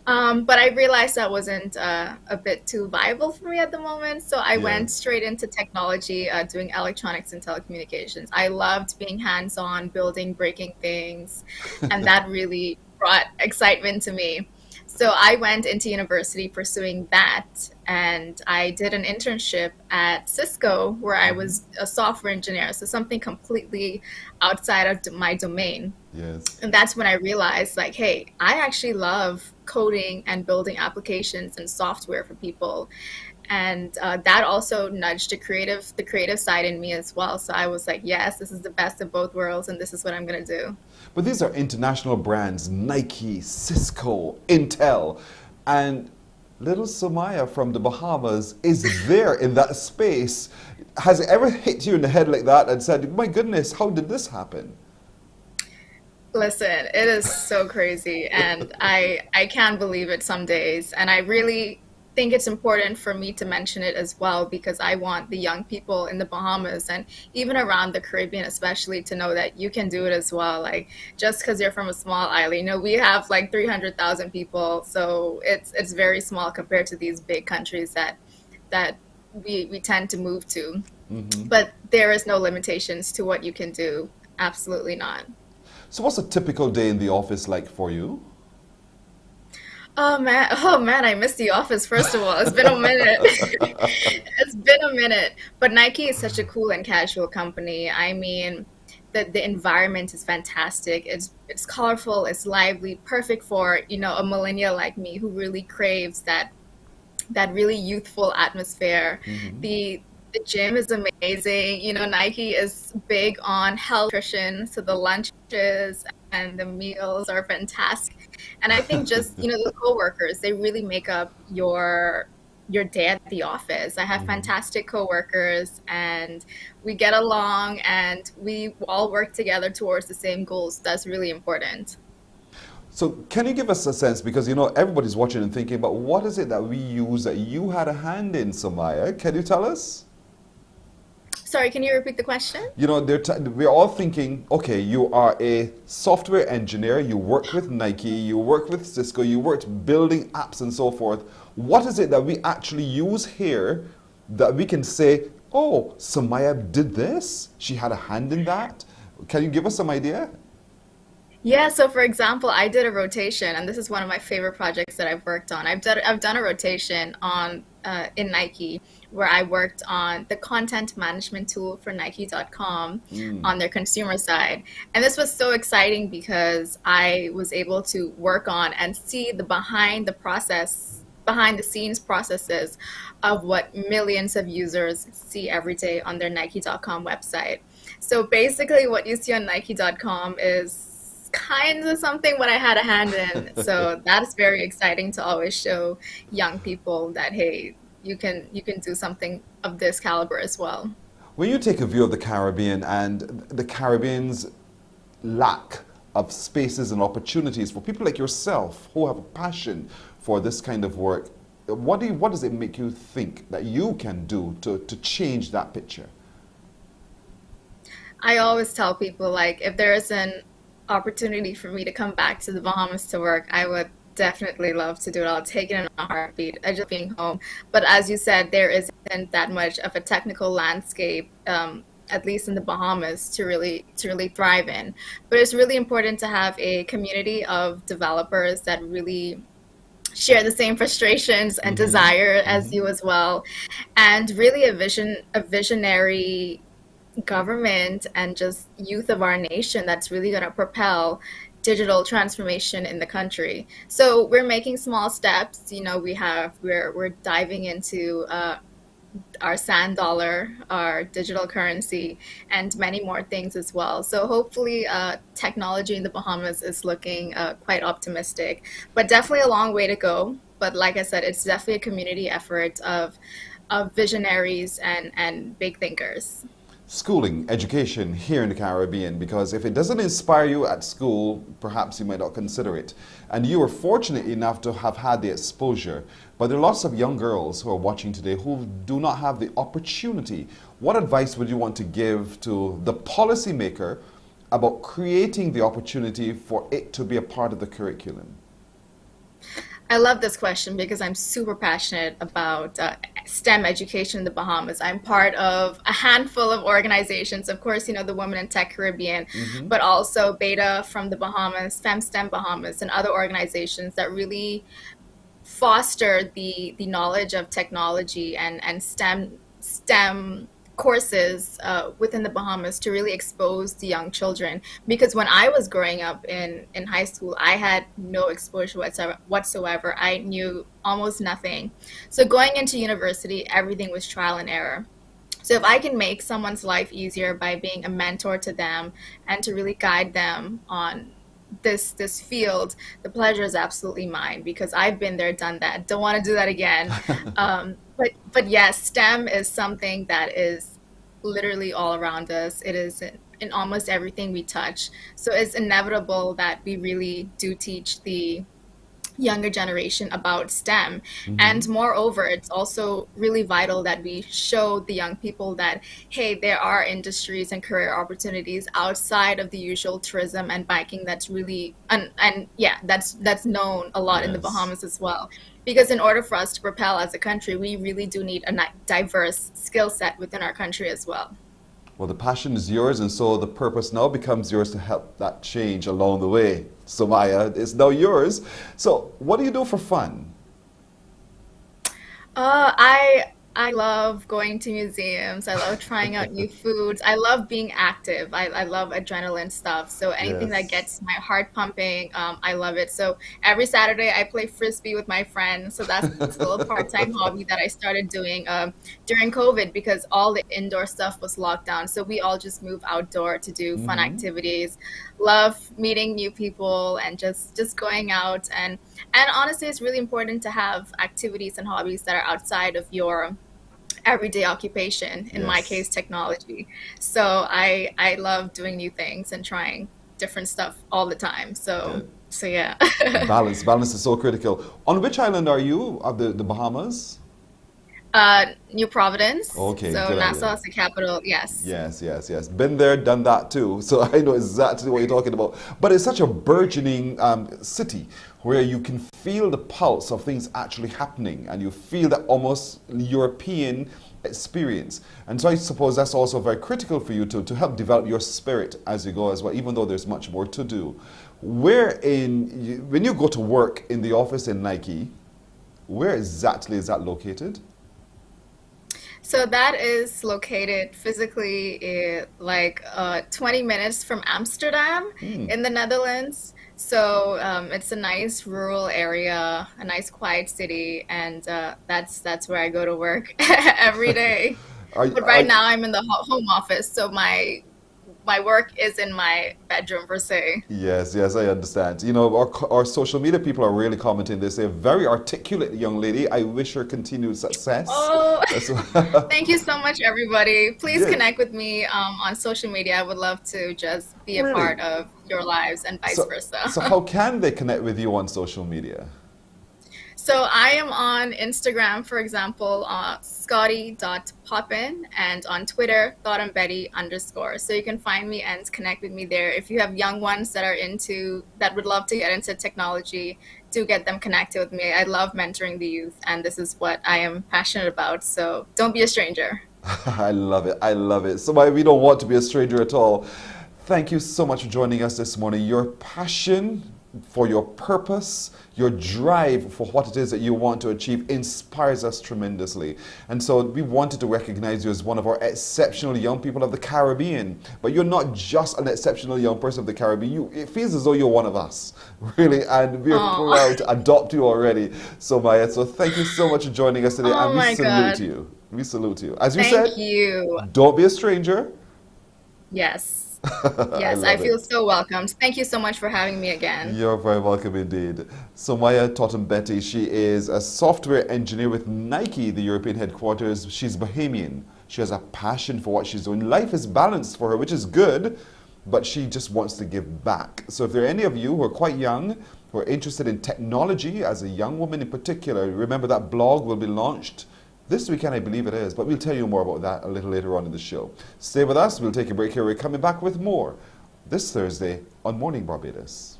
But I realized that wasn't a bit too viable for me at the moment. So I went straight into technology, doing electronics and telecommunications. I loved being hands-on, building, breaking things, and that really brought excitement to me. So I went into university pursuing that, and I did an internship at Cisco where I was a software engineer, so something completely outside of my domain. Yes. And that's when I realized, like, hey, I actually love coding and building applications and software for people. And that also nudged the creative side in me as well. So I was like, yes, this is the best of both worlds, and this is what I'm going to do. But these are international brands, Nike, Cisco, Intel, and little Sumaya from the Bahamas is there in that space. Has it ever hit you in the head like that and said, my goodness, how did this happen? Listen, it is so crazy, and I can't believe it some days. And I really think it's important for me to mention it as well, because I want the young people in the Bahamas and even around the Caribbean especially to know that you can do it as well. Like, just because you're from a small island, you know, we have like 300,000 people, so it's very small compared to these big countries that we tend to move to. But there is no limitations to what you can do. Absolutely not. So what's a typical day in the office like for you? Oh man, I missed the office, first of all. It's been a minute. It's been a minute. But Nike is such a cool and casual company. I mean, the environment is fantastic. It's colorful, it's lively, perfect for, you know, a millennial like me who really craves that really youthful atmosphere. The gym is amazing. You know, Nike is big on health nutrition, so the lunches and the meals are fantastic. And I think just, you know, the coworkers, they really make up your day at the office. I have fantastic coworkers, and we get along, and we all work together towards the same goals. That's really important. So can you give us a sense, because, you know, everybody's watching and thinking about what is it that we use that you had a hand in, Sumaya? Can you tell us? Sorry, can you repeat the question? You know, we're all thinking, okay, you are a software engineer, you work with Nike, you work with Cisco, you worked building apps and so forth. What is it that we actually use here that we can say, oh, Sumaya did this? She had a hand in that? Can you give us some idea? Yeah, so for example, I did a rotation, and this is one of my favorite projects that I've worked on. I've done a rotation on in Nike where I worked on the content management tool for Nike.com on their consumer side. And this was so exciting because I was able to work on and see the behind the scenes processes of what millions of users see every day on their Nike.com website. So basically what you see on Nike.com is kind of something what I had a hand in. So that's very exciting to always show young people that, hey, you can do something of this caliber as well. When you take a view of the Caribbean and the Caribbean's lack of spaces and opportunities for people like yourself who have a passion for this kind of work, what does it make you think that you can do to change that picture? I always tell people, like, if there is an opportunity for me to come back to the Bahamas to work, I would definitely love to do it. I'll take it in a heartbeat. I just being home. But as you said, there isn't that much of a technical landscape, at least in the Bahamas, to really thrive in. But it's really important to have a community of developers that really share the same frustrations and desire as you as well, and really a visionary government and just youth of our nation that's really going to propel digital transformation in the country. So we're making small steps. You know, we're diving into our sand dollar, our digital currency, and many more things as well. So hopefully technology in the Bahamas is looking quite optimistic, but definitely a long way to go. But like I said, it's definitely a community effort of visionaries and big thinkers. Schooling, education here in the Caribbean, because if it doesn't inspire you at school, perhaps you might not consider it. And you were fortunate enough to have had the exposure, but there are lots of young girls who are watching today who do not have the opportunity. What advice would you want to give to the policymaker about creating the opportunity for it to be a part of the curriculum? I love this question because I'm super passionate about STEM education in the Bahamas. I'm part of a handful of organizations, of course, you know, the Women in Tech Caribbean, but also Beta from the Bahamas, FemSTEM Bahamas, and other organizations that really foster the knowledge of technology and STEM courses within the Bahamas to really expose the young children. Because when I was growing up in high school, I had no exposure whatsoever. I knew almost nothing. So going into university, everything was trial and error. So if I can make someone's life easier by being a mentor to them and to really guide them on this field, the pleasure is absolutely mine, because I've been there, done that. Don't want to do that again. But yes, STEM is something that is literally all around us. It is in almost everything we touch. So it's inevitable that we really do teach the younger generation about STEM. And moreover, it's also really vital that we show the young people that, hey, there are industries and career opportunities outside of the usual tourism and banking that's really, and yeah, that's known a lot in the Bahamas as well. Because in order for us to propel as a country, we really do need a diverse skill set within our country as well. Well, the passion is yours, and so the purpose now becomes yours to help that change along the way. So Maya, it's now yours. So what do you do for fun? I love going to museums. I love trying out new foods. I love being active. I love adrenaline stuff. So anything that gets my heart pumping, I love it. So every Saturday I play Frisbee with my friends. So that's a little part-time hobby that I started doing during COVID, because all the indoor stuff was locked down. So we all just moved outdoor to do fun activities. Love meeting new people and just going out. And honestly, it's really important to have activities and hobbies that are outside of your everyday occupation, in my case, technology. So I love doing new things and trying different stuff all the time. So yeah. Balance is so critical. On which island are you of the Bahamas? New Providence. Okay. So Nassau is the capital. Yes. Yes. Been there, done that too. So I know exactly what you're talking about. But it's such a burgeoning city where you can feel the pulse of things actually happening, and you feel that almost European experience. And so I suppose that's also very critical for you to help develop your spirit as you go as well, even though there's much more to do. When you go to work in the office in Nike, where exactly is that located? So that is located physically like 20 minutes from Amsterdam in the Netherlands. So it's a nice rural area, a nice quiet city, and that's where I go to work every day. But right now I'm in the home office, so my work is in my bedroom per se. Yes, I understand. You know, our social media people are really commenting. They say, very articulate young lady. I wish her continued success. Oh, thank you so much, everybody. Please connect with me on social media. I would love to just be a part of your lives and vice versa. So how can they connect with you on social media? So I am on Instagram, for example, scotty.poppin, and on Twitter, thoughtandbetty_. So you can find me and connect with me there. If you have young ones that would love to get into technology, do get them connected with me. I love mentoring the youth, and this is what I am passionate about. So don't be a stranger. I love it. I love it. So we don't want to be a stranger at all. Thank you so much for joining us this morning. Your passion for your purpose, your drive for what it is that you want to achieve inspires us tremendously. And so we wanted to recognize you as one of our exceptional young people of the Caribbean. But you're not just an exceptional young person of the Caribbean. It feels as though you're one of us, really. And we're proud to adopt you already. So Maya, so thank you so much for joining us today. And we salute you. We salute you. As you said, thank you. Don't be a stranger. Yes. Yes, I feel so welcomed. Thank you so much for having me again. You're very welcome indeed. So Maya Totten-Betty, she is a software engineer with Nike, the European headquarters. She's Bahamian. She has a passion for what she's doing. Life is balanced for her, which is good, but she just wants to give back. So if there are any of you who are quite young, who are interested in technology, as a young woman in particular, remember that blog will be launched this weekend, I believe it is, but we'll tell you more about that a little later on in the show. Stay with us. We'll take a break here. We're coming back with more this Thursday on Morning Barbados.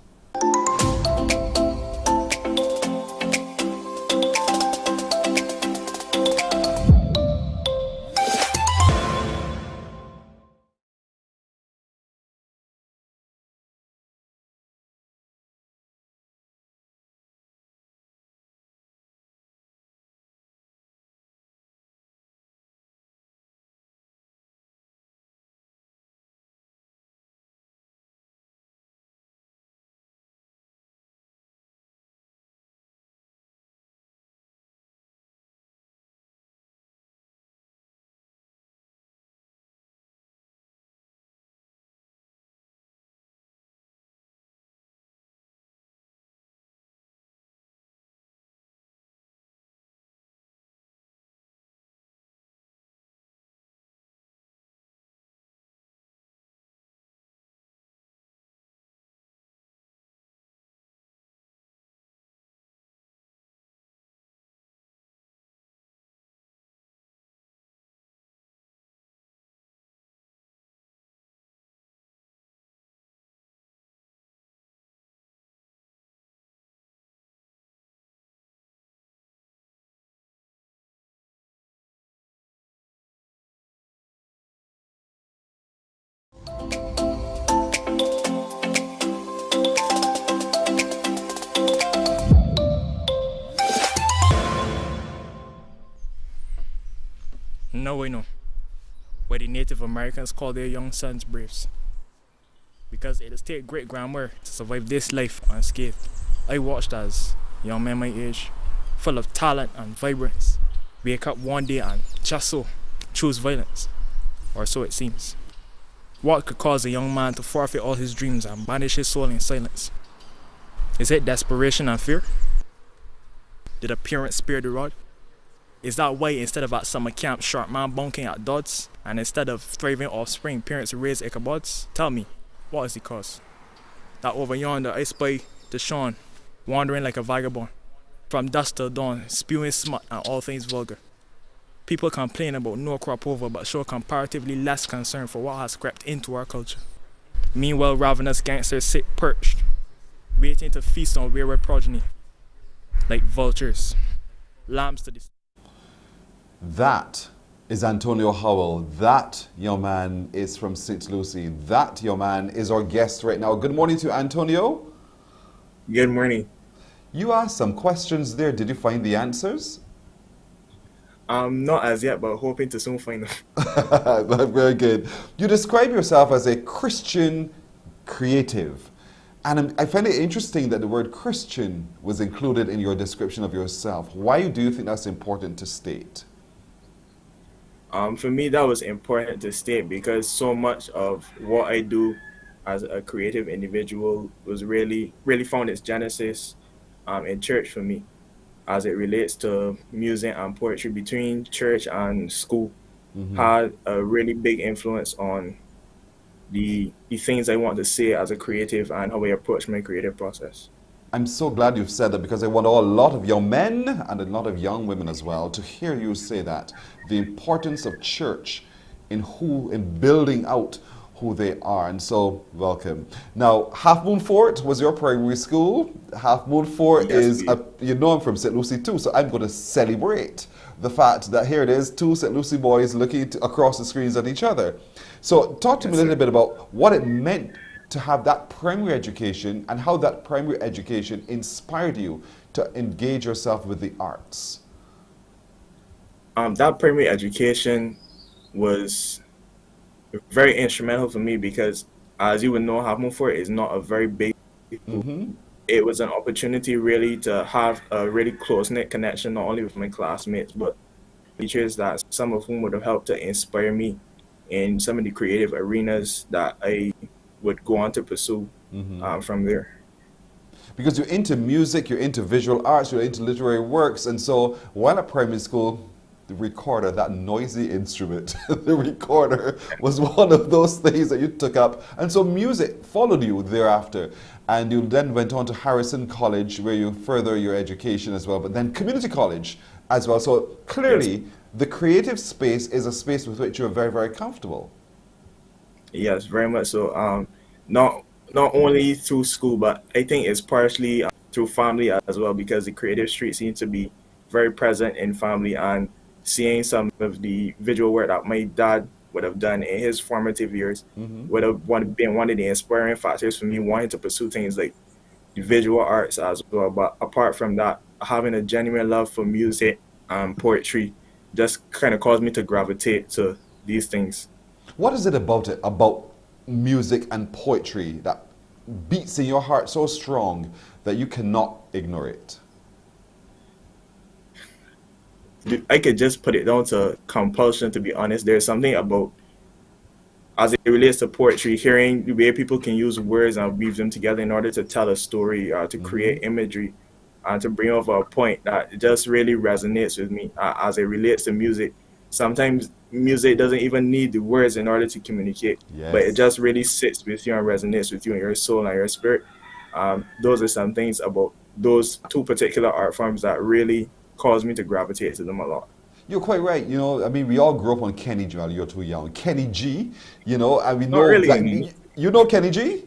Now we know why the Native Americans call their young sons braves. Because it has taken great grandmother to survive this life unscathed. I watched as young men my age, full of talent and vibrance, wake up one day and just so choose violence, or so it seems. What could cause a young man to forfeit all his dreams and banish his soul in silence? Is it desperation and fear? Did a parent spare the rod? Is that why instead of at summer camp, sharp man bunking at Dodds, and instead of thriving offspring, parents raise Ichabods? Tell me, what is the cause? That over yonder I spy Deshaun, wandering like a vagabond, from dusk till dawn, spewing smut and all things vulgar. People complain about no crop over, but show comparatively less concern for what has crept into our culture. Meanwhile, ravenous gangsters sit perched, waiting to feast on wayward progeny, like vultures, lambs to the... That is Antonio Howell. That young man is from St. Lucie. That young man is our guest right now. Good morning to Antonio. Good morning. You asked some questions there. Did you find the answers? Not as yet, but hoping to soon find them. Very good. You describe yourself as a Christian creative. And I find it interesting that the word Christian was included in your description of yourself. Why do you think that's important to state? For me, that was important to state because so much of what I do as a creative individual was really found its genesis in church for me, as it relates to music and poetry. Between church and school, had a really big influence on the things I want to say as a creative and how I approach my creative process. I'm so glad you've said that, because I want a lot of young men and a lot of young women as well to hear you say that. The importance of church in building out who they are. And so, welcome. Now, Half Moon Fort was your primary school. Half Moon Fort is, you know, I'm from St. Lucie too, so I'm going to celebrate the fact that here it is, two St. Lucie boys looking across the screens at each other. So talk to me a little bit about what it meant to have that primary education and how that primary education inspired you to engage yourself with the arts. That primary education was very instrumental for me because, as you would know, Half Moon Fort is not a very big school. It was an opportunity really to have a really close-knit connection, not only with my classmates, but teachers that some of whom would have helped to inspire me in some of the creative arenas that I would go on to pursue from there. Because you're into music, you're into visual arts, you're into literary works, and so while at primary school, the recorder, that noisy instrument, the recorder was one of those things that you took up, and so music followed you thereafter. And you then went on to Harrison College, where you further your education as well, but then community college as well. So clearly, the creative space is a space with which you're very, very comfortable. Yes, very much so. Not only through school, but I think it's partially through family as well, because the creative street seems to be very present in family, and seeing some of the visual work that my dad would have done in his formative years would have been one of the inspiring factors for me wanting to pursue things like the visual arts as well. But apart from that, having a genuine love for music and poetry just kind of caused me to gravitate to these things. What is it about music and poetry that beats in your heart so strong that you cannot ignore it? I could just put it down to compulsion, to be honest. There's something about, as it relates to poetry, hearing the way people can use words and weave them together in order to tell a story, to create imagery, and to bring over a point that just really resonates with me as it relates to music. Sometimes music doesn't even need the words in order to communicate, but it just really sits with you and resonates with you in your soul and your spirit. Those are some things about those two particular art forms that really caused me to gravitate to them a lot. You're quite right. You know, I mean, we all grew up on Kenny G. Well, you're too young. Kenny G, you know, and we know, really, like, you know Kenny G?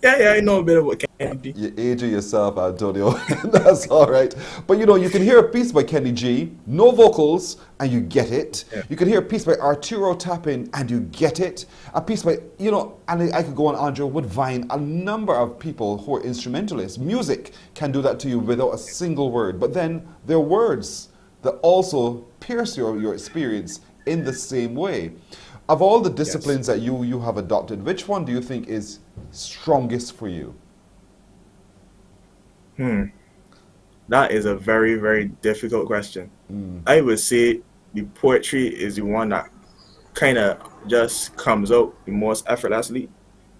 Yeah, I know a bit about Kenny G. You're aging yourself, Antonio. That's all right. But, you know, you can hear a piece by Kenny G, no vocals, and you get it. Yeah. You can hear a piece by Arturo Tapin, and you get it. A piece by, you know, and I could go on, Andrew Woodvine, a number of people who are instrumentalists. Music can do that to you without a single word. But then there are words that also pierce your experience in the same way. Of all the disciplines that you have adopted, which one do you think is strongest for you? That is a very, very difficult question. I would say the poetry is the one that kind of just comes out the most effortlessly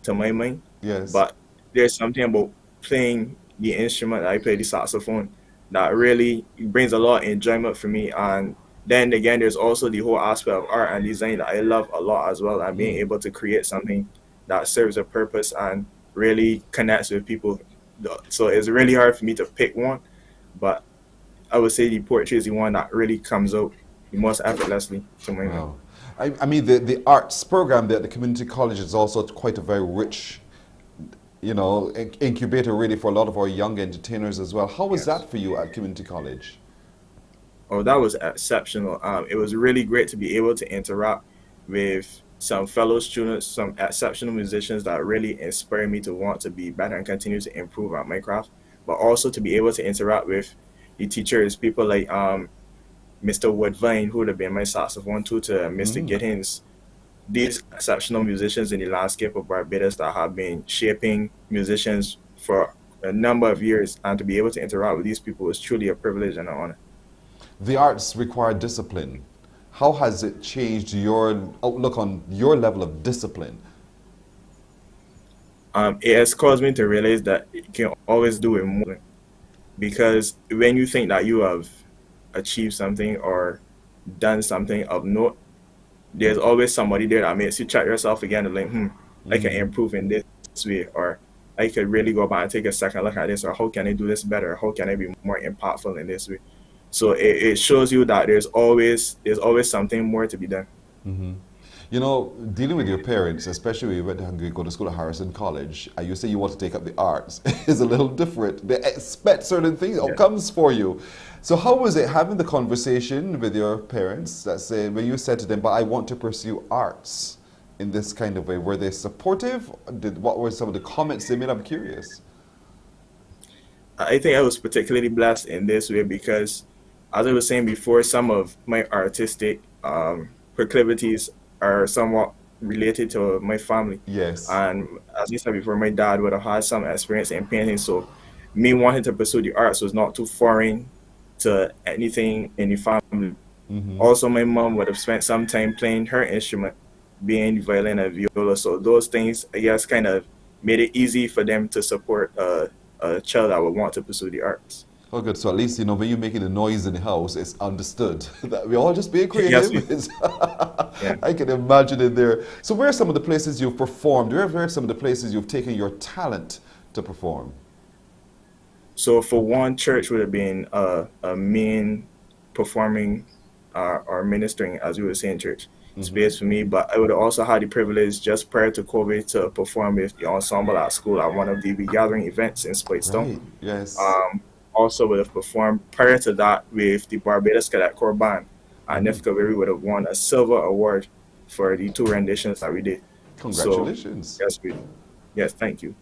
to my mind. Yes. But there's something about playing the instrument. I play the saxophone that really brings a lot of enjoyment for me. And then again, there's also the whole aspect of art and design that I love a lot as well, and being able to create something that serves a purpose and really connects with people. So it's really hard for me to pick one, but I would say the poetry is the one that really comes out the most effortlessly to my mind. I mean, the arts program there at the community college is also quite a very rich, you know, incubator really for a lot of our young entertainers as well. How was that for you at community college? Oh, that was exceptional. It was really great to be able to interact with some fellow students, some exceptional musicians that really inspired me to want to be better and continue to improve at my craft, but also to be able to interact with the teachers, people like Mr. Woodvine, who would have been my saxophone tutor, Mr. Gittins, these exceptional musicians in the landscape of Barbados that have been shaping musicians for a number of years, and to be able to interact with these people was truly a privilege and an honor. The arts require discipline. How has it changed your outlook on your level of discipline? It has caused me to realize that you can always do it more, because when you think that you have achieved something or done something of note, there's always somebody there that makes you check yourself again and like, I can improve in this way, or I could really go back and take a second look at this, or how can I do this better? How can I be more impactful in this way? So it shows you that there's always something more to be done. Mm-hmm. You know, dealing with your parents, especially when you go to school at Harrison College, and you say you want to take up the arts, is a little different. They expect certain things, outcomes for you. So how was it having the conversation with your parents that say, when you said to them, but I want to pursue arts in this kind of way? Were they supportive? What were some of the comments they made? I'm curious. I think I was particularly blessed in this way because, as I was saying before, some of my artistic proclivities are somewhat related to my family. Yes. And as you said before, my dad would have had some experience in painting, so me wanting to pursue the arts was not too foreign to anything in the family. Mm-hmm. Also, my mom would have spent some time playing her instrument, being violin and viola, so those things, I guess, kind of made it easy for them to support a child that would want to pursue the arts. Oh, good. So at least, you know, when you're making a noise in the house, it's understood that we're all just being creative. Yes, yeah. I can imagine it there. So where are some of the places you've performed? Where are some of the places you've taken your talent to perform? So for one, church would have been a main performing or ministering, as we would say in church, space for me. But I would also have the privilege just prior to COVID to perform with the ensemble at school at one of the gathering events in Spitestone. Right. Yes. Also would have performed prior to that with the Barbados Cadet Corps Band. And Nifka Berry would have won a silver award for the 2 renditions that we did. Congratulations. So, yes, thank you.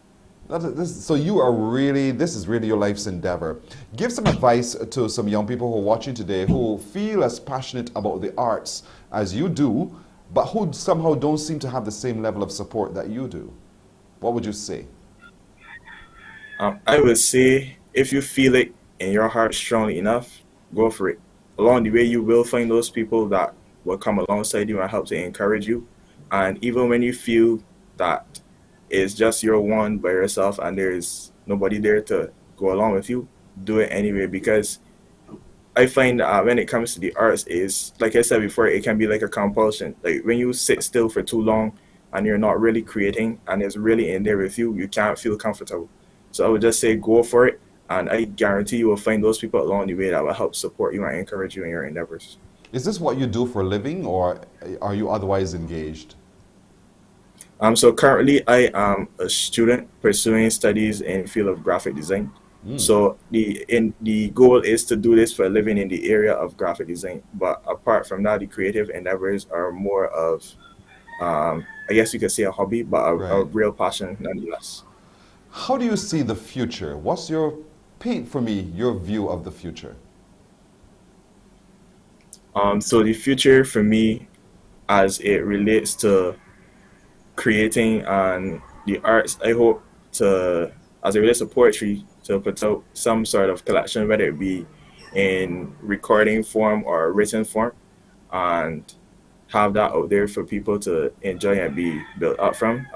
So you are really, this is really your life's endeavor. Give some advice to some young people who are watching today who feel as passionate about the arts as you do, but who somehow don't seem to have the same level of support that you do. What would you say? I would say, if you feel it in your heart strongly enough, go for it. Along the way, you will find those people that will come alongside you and help to encourage you. And even when you feel that it's just your one by yourself and there's nobody there to go along with you, do it anyway. Because I find that when it comes to the arts, is like I said before, it can be like a compulsion. Like when you sit still for too long and you're not really creating and it's really in there with you, you can't feel comfortable. So I would just say go for it. And I guarantee you will find those people along the way that will help support you and encourage you in your endeavors. Is this what you do for a living, or are you otherwise engaged? So currently I am a student pursuing studies in the field of graphic design. So the goal is to do this for a living in the area of graphic design. But apart from that, the creative endeavors are more of, I guess you could say a hobby, but a real passion nonetheless. How do you see the future? What's your, paint for me your view of the future? So the future for me, as it relates to creating and the arts, I hope to, as it relates to poetry, to put out some sort of collection, whether it be in recording form or written form, and have that out there for people to enjoy and be built up from.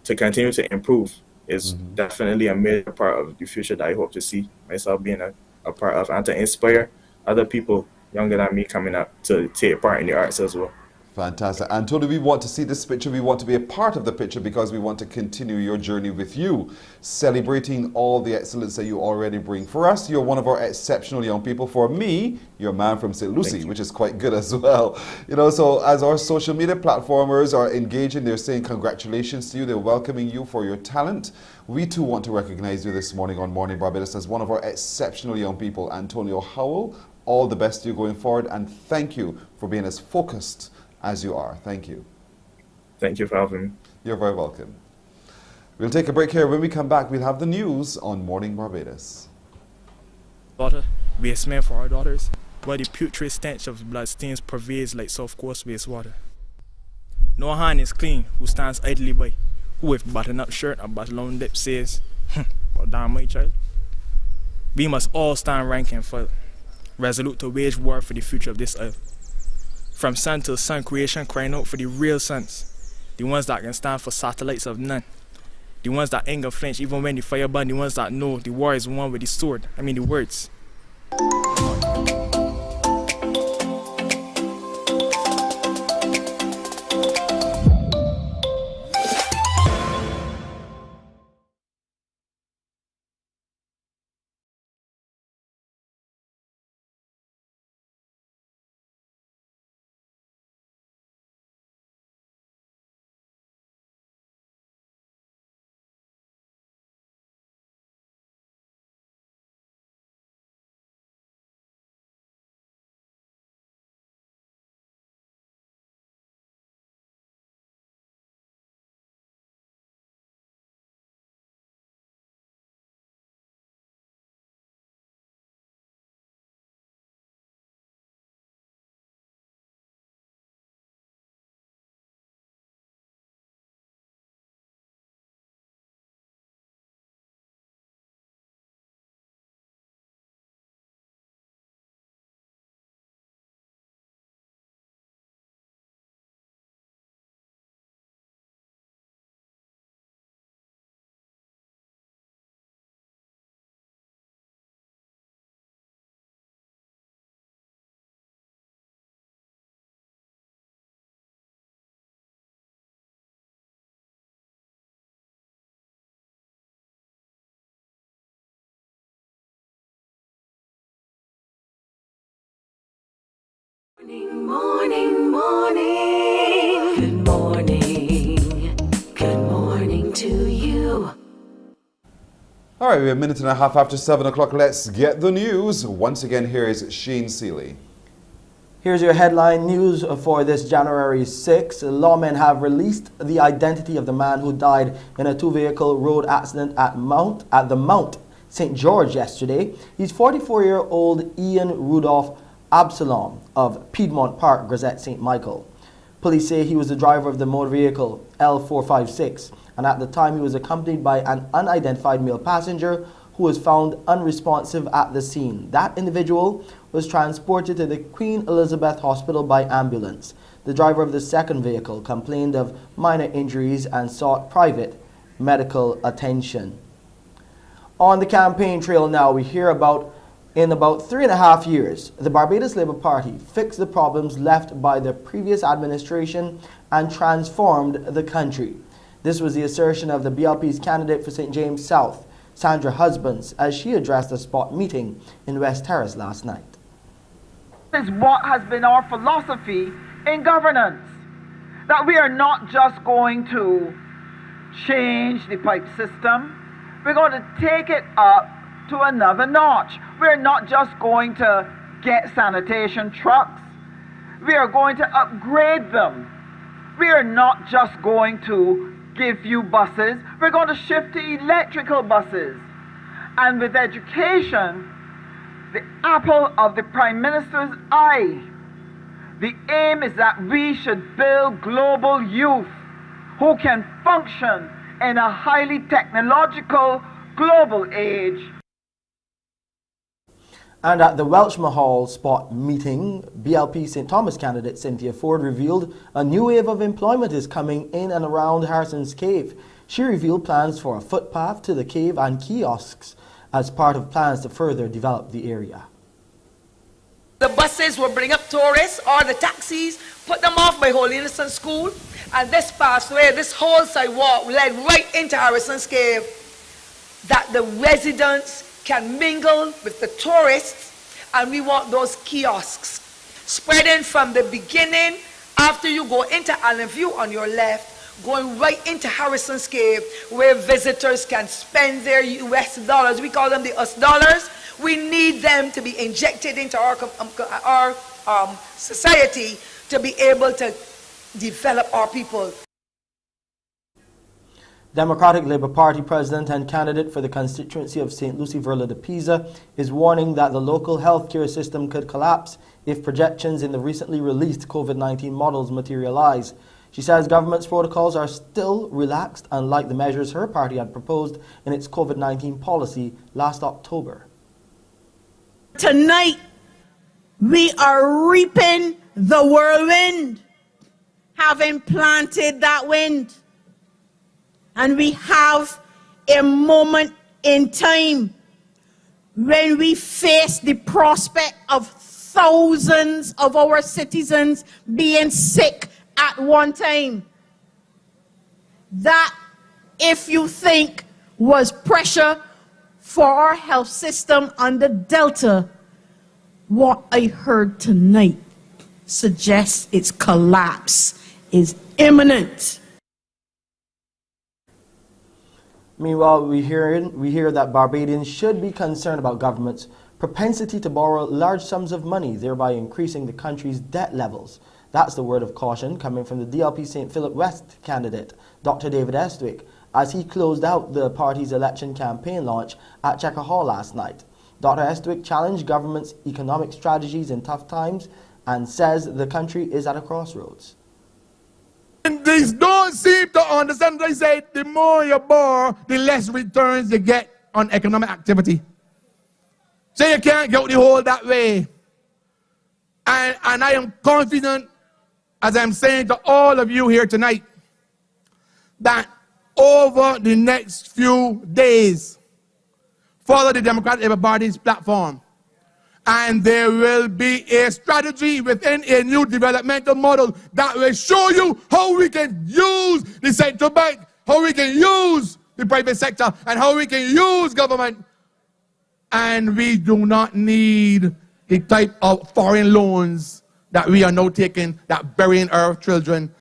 To continue to improve is definitely a major part of the future that I hope to see myself being a part of, and to inspire other people younger than me coming up to take part in the arts as well. Fantastic. Antonio, we want to see this picture. We want to be a part of the picture because we want to continue your journey with you, celebrating all the excellence that you already bring. For us, you're one of our exceptional young people. For me, you're a man from St. Lucie, which is quite good as well. You know, so as our social media platformers are engaging, they're saying congratulations to you. They're welcoming you for your talent. We too want to recognize you this morning on Morning Barbados as one of our exceptional young people. Antonio Howell, all the best to you going forward, and thank you for being as focused as you are. Thank you. Thank you for having me. You're very welcome. We'll take a break here. When we come back, we'll have the news on Morning Barbados. Water, we smell for our daughters, where the putrid stench of bloodstains pervades like South Coast wastewater. No hand is clean who stands idly by, who with button-up shirt and button-down lip says, well damn my child. We must all stand rank and file, resolute to wage war for the future of this earth. From sun till sun, creation crying out for the real sons, the ones that can stand for satellites of none, the ones that ain't gonna flinch even when the fire burn, the ones that know the war is won with the sword, the words. Morning, morning. Good morning. Good morning to you. All right, we have a minute and a half after 7 o'clock. Let's get the news. Once again, here is Shane Seeley. Here's your headline news for this January 6th. Lawmen have released the identity of the man who died in a two-vehicle road accident at the Mount St. George yesterday. He's 44-year-old Ian Rudolph Absalom of Piedmont Park, Gazette St. Michael. Police say he was the driver of the motor vehicle L456, and at the time he was accompanied by an unidentified male passenger who was found unresponsive at the scene. That individual was transported to the Queen Elizabeth Hospital by ambulance. The driver of the second vehicle complained of minor injuries and sought private medical attention. On the campaign trail now, we hear in about 3.5 years, the Barbados Labour Party fixed the problems left by the previous administration and transformed the country. This was the assertion of the BLP's candidate for St. James South, Sandra Husbands, as she addressed a spot meeting in West Terrace last night. This is what has been our philosophy in governance, that we are not just going to change the pipe system, we're going to take it up to another notch. We're not just going to get sanitation trucks, we are going to upgrade them. We are not just going to give you buses, we're going to shift to electrical buses. And with education, the apple of the Prime Minister's eye, the aim is that we should build global youth who can function in a highly technological global age. And at the Welshma Hall spot meeting, BLP St. Thomas candidate Cynthia Ford revealed a new wave of employment is coming in and around Harrison's Cave. She revealed plans for a footpath to the cave and kiosks as part of plans to further develop the area. The buses will bring up tourists or the taxis, put them off by Holy Innocent School, and this pathway, this whole sidewalk led right into Harrison's Cave, that the residents can mingle with the tourists, and we want those kiosks spreading from the beginning after you go into Allen View on your left, going right into Harrison's Cave, where visitors can spend their US dollars. We call them the US dollars. We need them to be injected into our society to be able to develop our people. Democratic Labour Party President and candidate for the constituency of St. Lucie Verla de Pisa is warning that the local healthcare system could collapse if projections in the recently released COVID-19 models materialize. She says government's protocols are still relaxed, unlike the measures her party had proposed in its COVID-19 policy last October. Tonight, we are reaping the whirlwind, having planted that wind. And we have a moment in time when we face the prospect of thousands of our citizens being sick at one time. That, if you think, was pressure for our health system under Delta, what I heard tonight suggests its collapse is imminent. Meanwhile, we hear that Barbadians should be concerned about government's propensity to borrow large sums of money, thereby increasing the country's debt levels. That's the word of caution coming from the DLP St. Philip West candidate, Dr. David Estwick, as he closed out the party's election campaign launch at Checker Hall last night. Dr. Estwick challenged government's economic strategies in tough times and says the country is at a crossroads. And they don't seem to understand. They say the more you borrow, the less returns you get on economic activity. So you can't get the whole that way. And I am confident, as I'm saying to all of you here tonight, that over the next few days, follow the Democratic Labour Party's platform, and there will be a strategy within a new developmental model that will show you how we can use the central bank, how we can use the private sector, and how we can use government. And we do not need the type of foreign loans that we are now taking, that burying our children.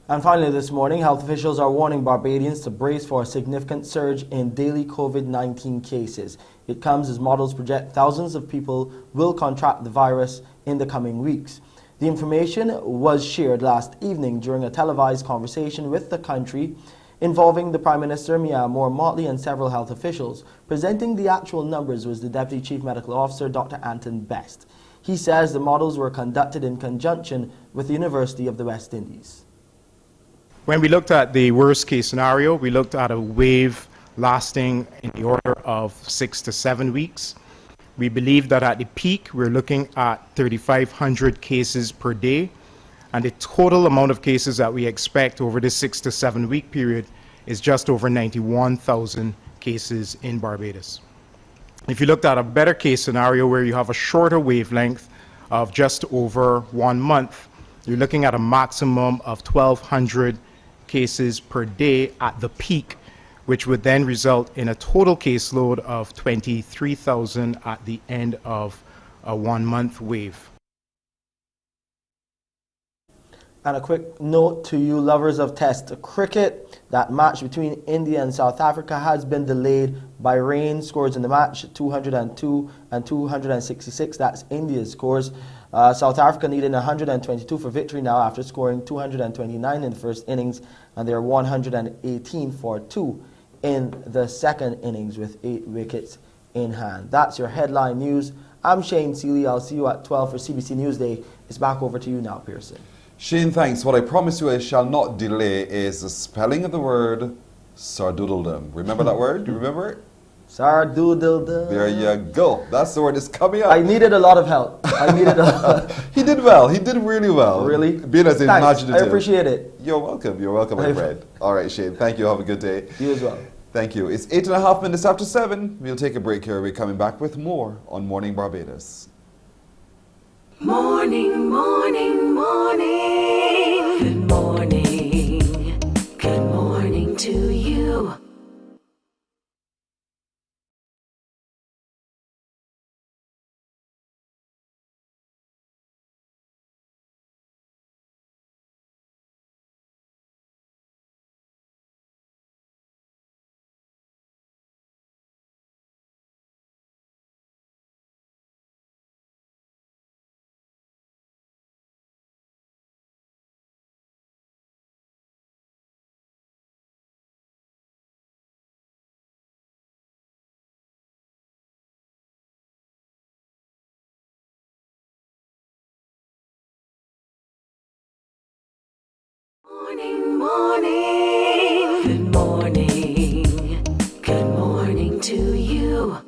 And finally this morning, health officials are warning Barbadians to brace for a significant surge in daily COVID-19 cases. It comes as models project thousands of people will contract the virus in the coming weeks. The information was shared last evening during a televised conversation with the country involving the Prime Minister, Mia Moore-Motley, and several health officials. Presenting the actual numbers was the Deputy Chief Medical Officer, Dr. Anton Best. He says the models were conducted in conjunction with the University of the West Indies. When we looked at the worst case scenario, we looked at a wave lasting in the order of 6 to 7 weeks. We believe that at the peak, we're looking at 3,500 cases per day. And the total amount of cases that we expect over this 6 to 7 week period is just over 91,000 cases in Barbados. If you looked at a better case scenario where you have a shorter wavelength of just over 1 month, you're looking at a maximum of 1,200 cases per day at the peak, which would then result in a total caseload of 23,000 at the end of a 1 month wave. And a quick note to you lovers of Test cricket. That match between India and South Africa has been delayed by rain. Scores in the match 202 and 266. That's India's scores. South Africa needed 122 for victory now after scoring 229 in the first innings, and they're 118 for 2 in the second innings with 8 wickets in hand. That's your headline news. I'm Shane Seeley. I'll see you at 12 for CBC Newsday. It's back over to you now, Pearson. Shane, thanks. What I promise you I shall not delay is the spelling of the word sardoodledom. Remember that word? Do you remember it? Sardoodledom. There you go. That's the word that's coming up. I needed a lot of help. He did well. He did really well. Really? Being as imaginative. I appreciate it. You're welcome. You're welcome, my friend. All right, Shane. Thank you. Have a good day. You as well. Thank you. It's 8.5 minutes after 7. We'll take a break here. We're coming back with more on Morning Barbados. Morning, morning, morning. Good morning. Good morning to you. Morning, morning. Good morning. Good morning to you.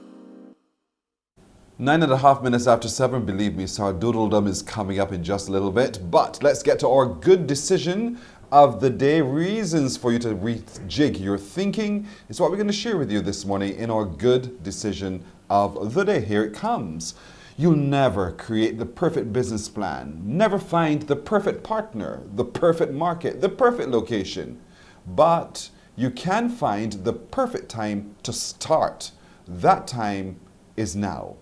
9.5 minutes after 7. Believe me, sardoodledom is coming up in just a little bit. But let's get to our good decision of the day. Reasons for you to rejig your thinking is what we're going to share with you this morning in our good decision of the day. Here it comes. You'll never create the perfect business plan, never find the perfect partner, the perfect market, the perfect location. But you can find the perfect time to start. That time is now.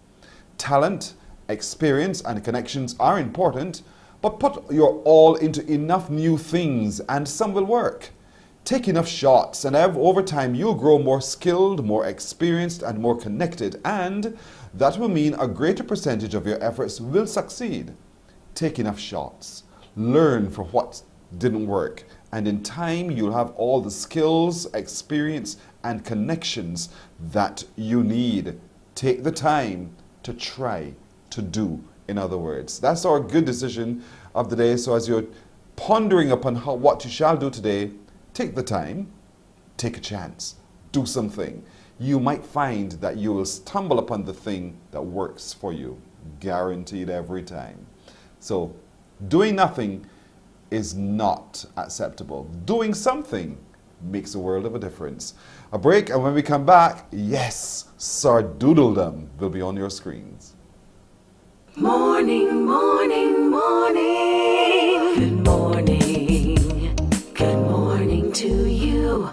Talent, experience, and connections are important, but put your all into enough new things and some will work. Take enough shots and over time you'll grow more skilled, more experienced, and more connected, and that will mean a greater percentage of your efforts will succeed. Take enough shots. Learn from what didn't work, and in time you'll have all the skills, experience, and connections that you need. Take the time to try to do, in other words. That's our good decision of the day. So as you're pondering upon what you shall do today, take the time, take a chance, do something. You might find that you will stumble upon the thing that works for you, guaranteed every time. So doing nothing is not acceptable. Doing something makes a world of a difference. A break, and when we come back, yes, sardoodledom will be on your screens. Morning, morning, morning. Good morning. Good morning to you.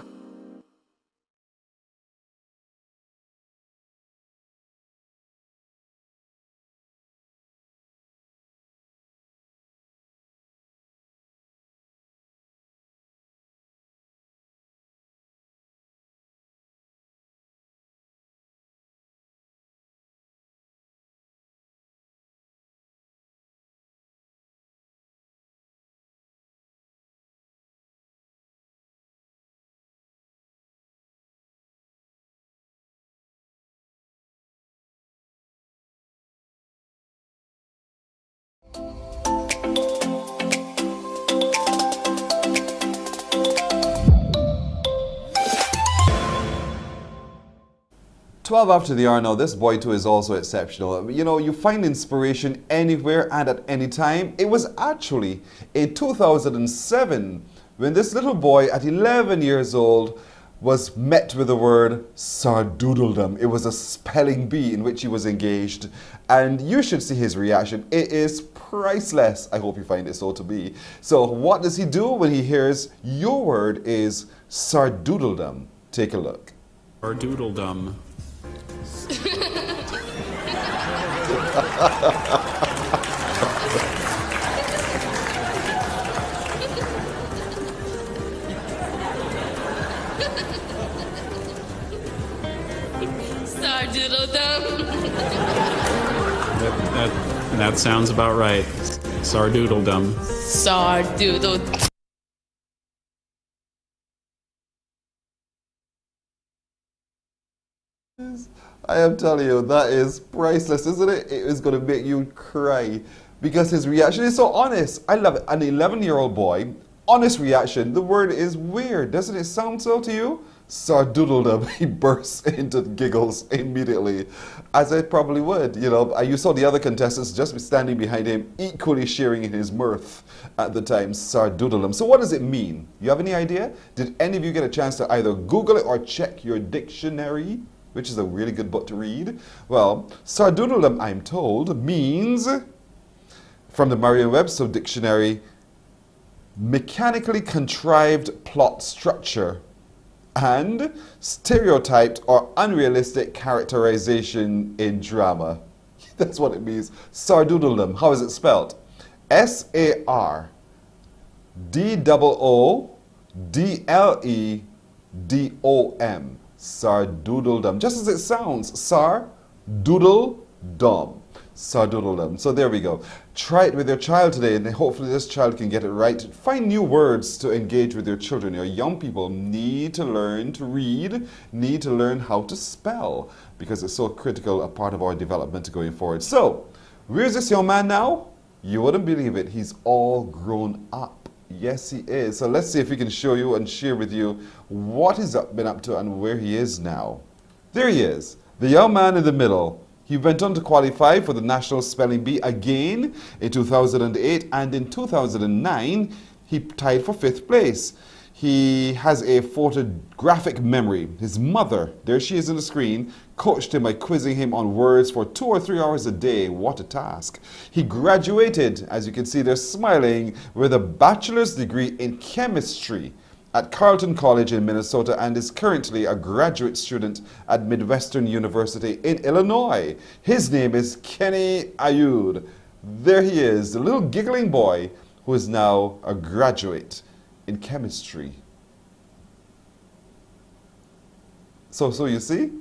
12 after the hour now. This boy too is also exceptional. You know, you find inspiration anywhere and at any time. It was actually in 2007 when this little boy at 11 years old was met with the word sardoodledom. It was a spelling bee in which he was engaged, and you should see his reaction. It is priceless. I hope you find it so to be. So what does he do when he hears your word is sardoodledom? Take a look. Sardoodledom. That sounds about right. Sardoodledom. Sardoodle. I am telling you, that is priceless, isn't it? It is going to make you cry because his reaction is so honest. I love it. An 11-year-old boy, honest reaction. The word is weird. Doesn't it sound so to you? Sardoodledom. He bursts into giggles immediately, as I probably would. You know, you saw the other contestants just standing behind him, equally sharing in his mirth at the time. Sardoodledom. So what does it mean? You have any idea? Did any of you get a chance to either Google it or check your dictionary, which is a really good book to read? Well, sardoodledom, I'm told, means, from the Merriam-Webster dictionary, mechanically contrived plot structure and stereotyped or unrealistic characterization in drama. That's what it means. Sardoodledom. How is it spelled? S-A-R-D-O-O-D-L-E-D-O-M. Sardoodledom. Just as it sounds. Sardoodledom. Sardoodledom. So there we go. Try it with your child today, and hopefully this child can get it right. Find new words to engage with your children. Your young people need to learn to read, need to learn how to spell, because it's so critical a part of our development going forward. So, where's this young man now? You wouldn't believe it. He's all grown up. Yes, he is. So let's see if we can show you and share with you what he's been up to and where he is now. There he is, the young man in the middle. He went on to qualify for the National Spelling Bee again in 2008, and in 2009 he tied for 5th place. He has a photographic memory. His mother, there she is on the screen, coached him by quizzing him on words for 2 or 3 hours a day. What a task. He graduated, as you can see there smiling, with a bachelor's degree in chemistry at Carleton College in Minnesota, and is currently a graduate student at Midwestern University in Illinois. His name is Kenny Ayud. There he is, the little giggling boy who is now a graduate in chemistry. So you see,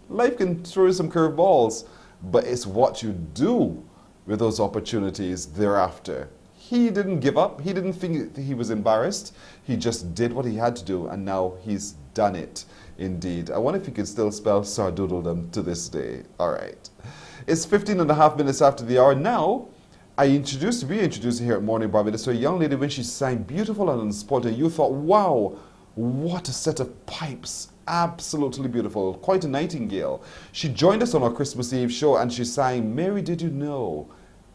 life can throw you some curveballs, but it's what you do with those opportunities thereafter. He didn't give up. He didn't think he was embarrassed. He just did what he had to do, and now he's done it. Indeed. I wonder if he can still spell sardoodledom to this day. All right. It's 15.5 minutes after the hour. Now, we introduced here at Mornin Barbados to a young lady when she sang Beautiful and Unspoiled. You thought, wow, what a set of pipes. Absolutely beautiful. Quite a nightingale. She joined us on our Christmas Eve show, and she sang Mary Did You Know?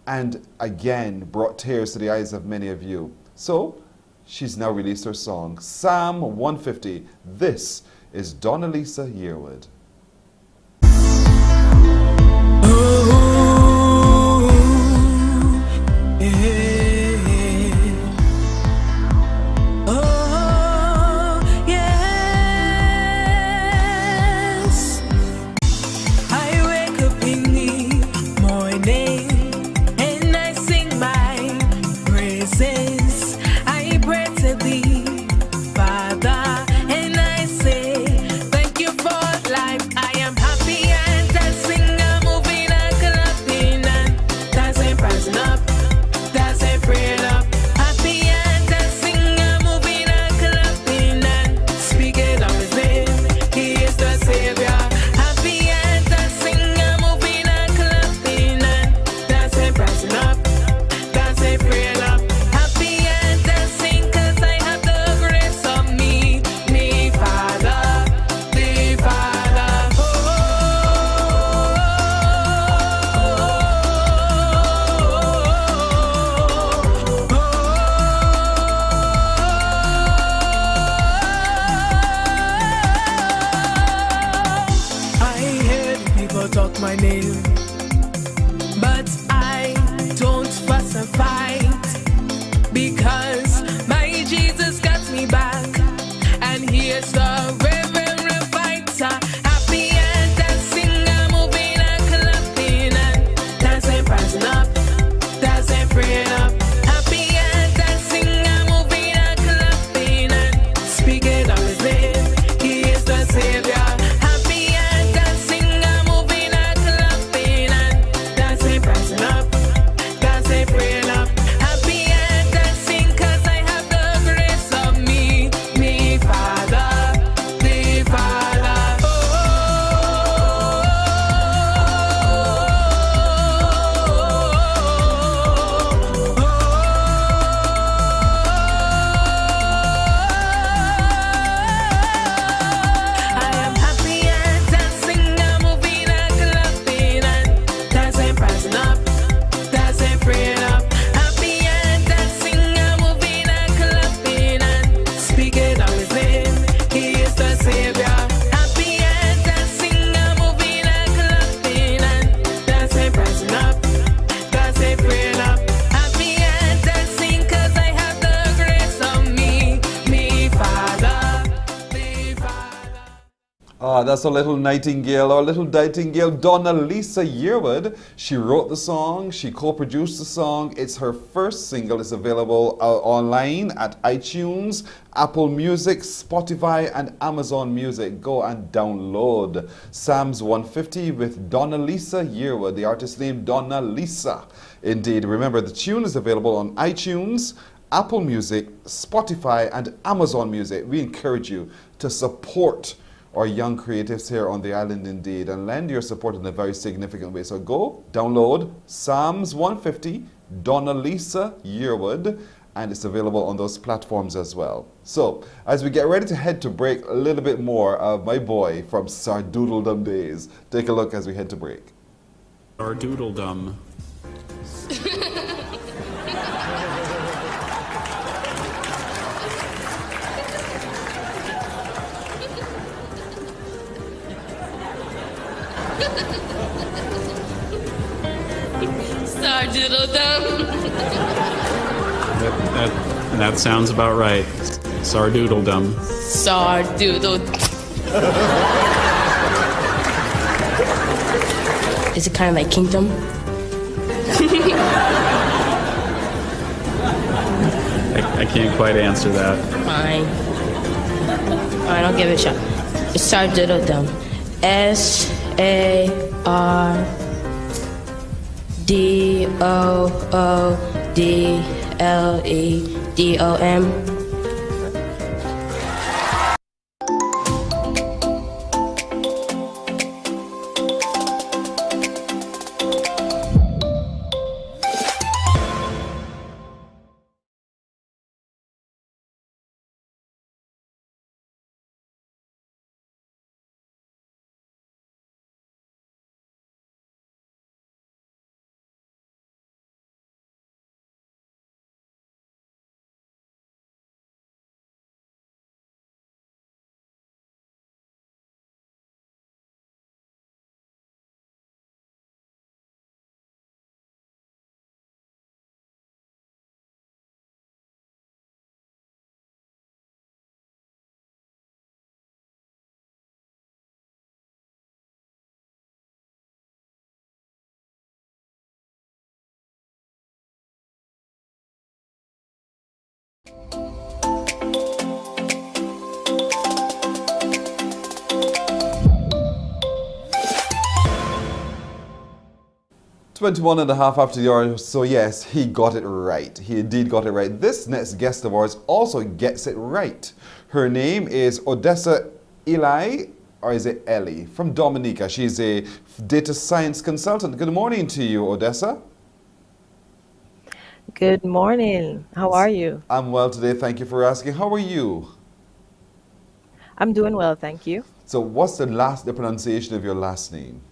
And again brought tears to the eyes of many of you. So she's now released her song, Psalm 150. This is Donna Lisa Yearwood. Father, and I say thank you for life. you. But I don't fuss and fight, because my Jesus got me back. And here's the river fighter. Happy and dancing and moving and clapping and dancing, prancing up, dancing, freeing up. Happy and dancing and moving and clapping and speaking of his name. He is the Savior. Happy and dancing and moving and clapping and dancing, prancing up, dancing, freeing up. Happy and dancing 'cause I have the grace of me, Father, the Father. I am happy and dancing and moving and clapping and dancing, prancing up, dancing, freeing up. Happy and dancing and moving and clapping and speaking of his name. He is the Savior. Happy and dancing and moving and clapping and dancing, prancing up, dancing, freeing up. Happy and dancing 'cause I have the grace of me, Father, the Father. Ah, that's our little nightingale, Donna Lisa Yearwood. She wrote the song, she co-produced the song. It's her first single. It's available online at iTunes, Apple Music, Spotify, and Amazon Music. Go and download Psalms 150 with Donna Lisa Yearwood, the artist name Donna Lisa. Indeed, remember the tune is available on iTunes, Apple Music, Spotify, and Amazon Music. We encourage you to support our young creatives here on the island, indeed, and lend your support in a very significant way. So go download Psalms 150, Donna Lisa Yearwood, and it's available on those platforms as well. So as we get ready to head to break, a little bit more of my boy from Sardoodledom days. Take a look as we head to break. Sardoodledom. That sounds about right. Sardoodledom. Sardoodle. Is it kind of like kingdom? I can't quite answer that. Fine. Fine, I'll give it a shot. It's Sardoodledom. SARDOODLEDOM. Twenty-one and a half after the hour, so yes, he got it right. He indeed got it right. This next guest of ours also gets it right. Her name is Odessa Eli, or is it Ellie, from Dominica. She's a data science consultant. Good morning to you, Odessa. Good morning. How are you? I'm well today. Thank you for asking. How are you? I'm doing well, thank you. So what's the pronunciation of your last name?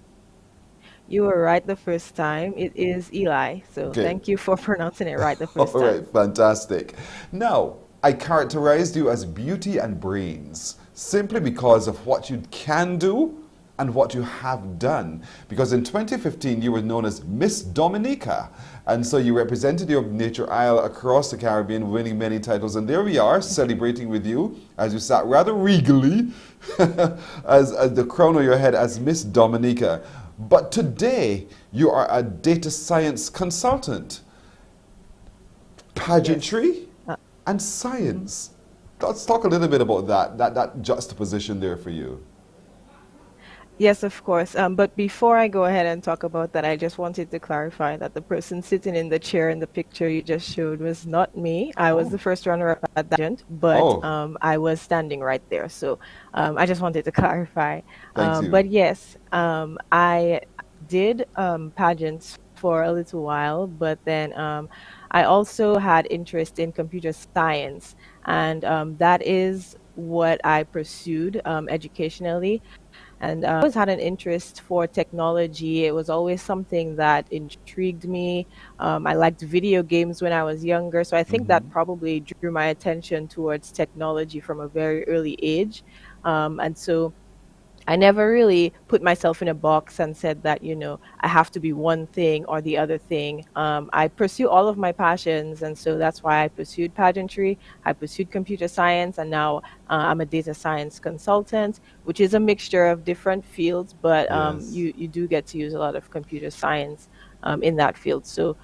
You were right the first time. It is Eli. So Okay. thank you for pronouncing it right the first All time. right, fantastic. Now, I characterized you as beauty and brains simply because of what you can do and what you have done. Because in 2015, you were known as Miss Dominica. And so you represented your nature isle across the Caribbean, winning many titles. And there we are, celebrating with you as you sat rather regally as the crown on your head as Miss Dominica. But today, you are a data science consultant. Pageantry and science. Let's talk a little bit about that juxtaposition there for you. Yes, of course. But before I go ahead and talk about that, I just wanted to clarify that the person sitting in the chair in the picture you just showed was not me. I was the first runner-up at that pageant, but I was standing right there. So I just wanted to clarify. But yes, I did pageants for a little while, but then I also had interest in computer science, and that is what I pursued educationally. And I always had an interest for technology. It was always something that intrigued me. I liked video games when I was younger, so I think that probably drew my attention towards technology from a very early age. And so I never really put myself in a box and said that, you know, I have to be one thing or the other thing. I pursue all of my passions, and so that's why I pursued pageantry, I pursued computer science, and now I'm a data science consultant, which is a mixture of different fields, but you do get to use a lot of computer science in that field. So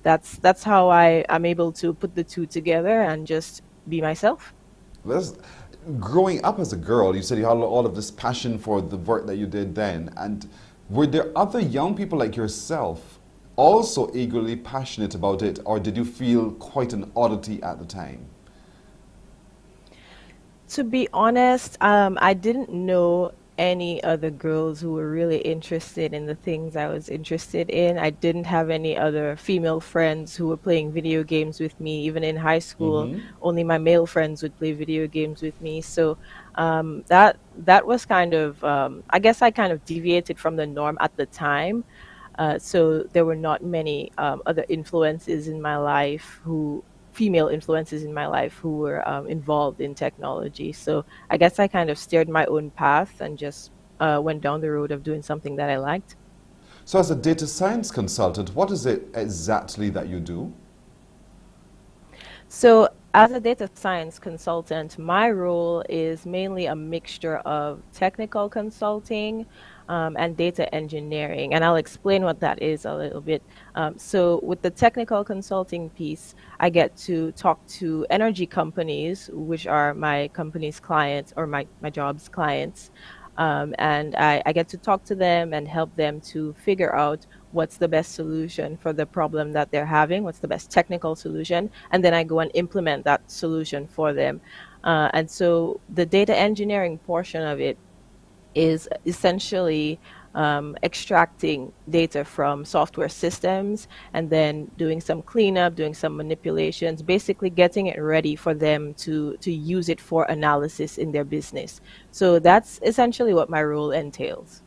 that's how I'm able to put the two together and just be myself. Growing up as a girl, you said you had all of this passion for the work that you did then. And were there other young people like yourself also eagerly passionate about it, or did you feel quite an oddity at the time? To be honest, I didn't know any other girls who were really interested in the things I was interested in. I didn't have any other female friends who were playing video games with me. Even in high school, only my male friends would play video games with me. So that was kind of, I guess I kind of deviated from the norm at the time. So there were not many other influences in my life female influences in my life who were involved in technology. So I guess I kind of steered my own path and just went down the road of doing something that I liked. So as a data science consultant, what is it exactly that you do? So as a data science consultant, my role is mainly a mixture of technical consulting and data engineering. And I'll explain what that is a little bit. So with the technical consulting piece, I get to talk to energy companies, which are my company's clients or my job's clients. And I get to talk to them and help them to figure out what's the best solution for the problem that they're having, what's the best technical solution, and then I go and implement that solution for them. And so the data engineering portion of it is essentially extracting data from software systems and then doing some cleanup, doing some manipulations, basically getting it ready for them to use it for analysis in their business. So that's essentially what my role entails.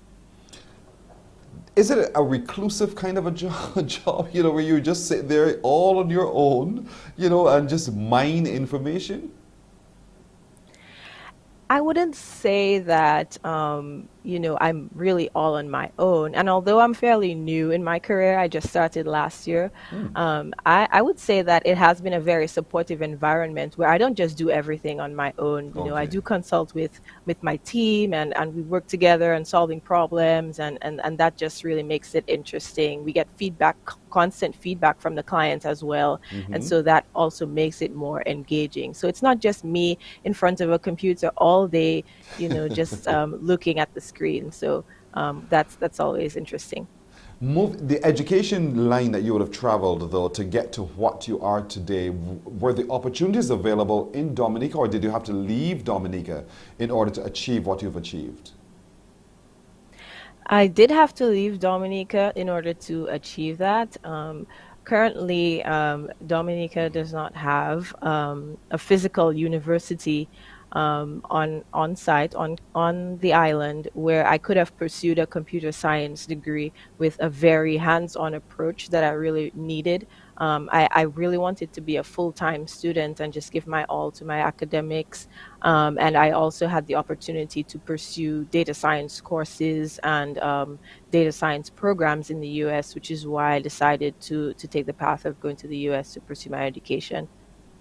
Is it a reclusive kind of a job, you know, where you just sit there all on your own, you know, and just mine information? I wouldn't say that, you know, I'm really all on my own. And although I'm fairly new in my career, I just started last year, I would say that it has been a very supportive environment where I don't just do everything on my own. You know, I do consult with my team and we work together and solving problems and that just really makes it interesting. We get feedback, constant feedback from the clients as well. And so that also makes it more engaging. So it's not just me in front of a computer all day, you know, just looking at the screen. So that's always interesting. The education line that you would have traveled, though, to get to what you are today, were the opportunities available in Dominica, or did you have to leave Dominica in order to achieve what you've achieved? I did have to leave Dominica in order to achieve that. Currently, Dominica does not have a physical university on site on the island, where I could have pursued a computer science degree with a very hands-on approach that I really needed. I really wanted to be a full-time student and just give my all to my academics. And I also had the opportunity to pursue data science courses and data science programs in the US, which is why I decided to take the path of going to the US to pursue my education.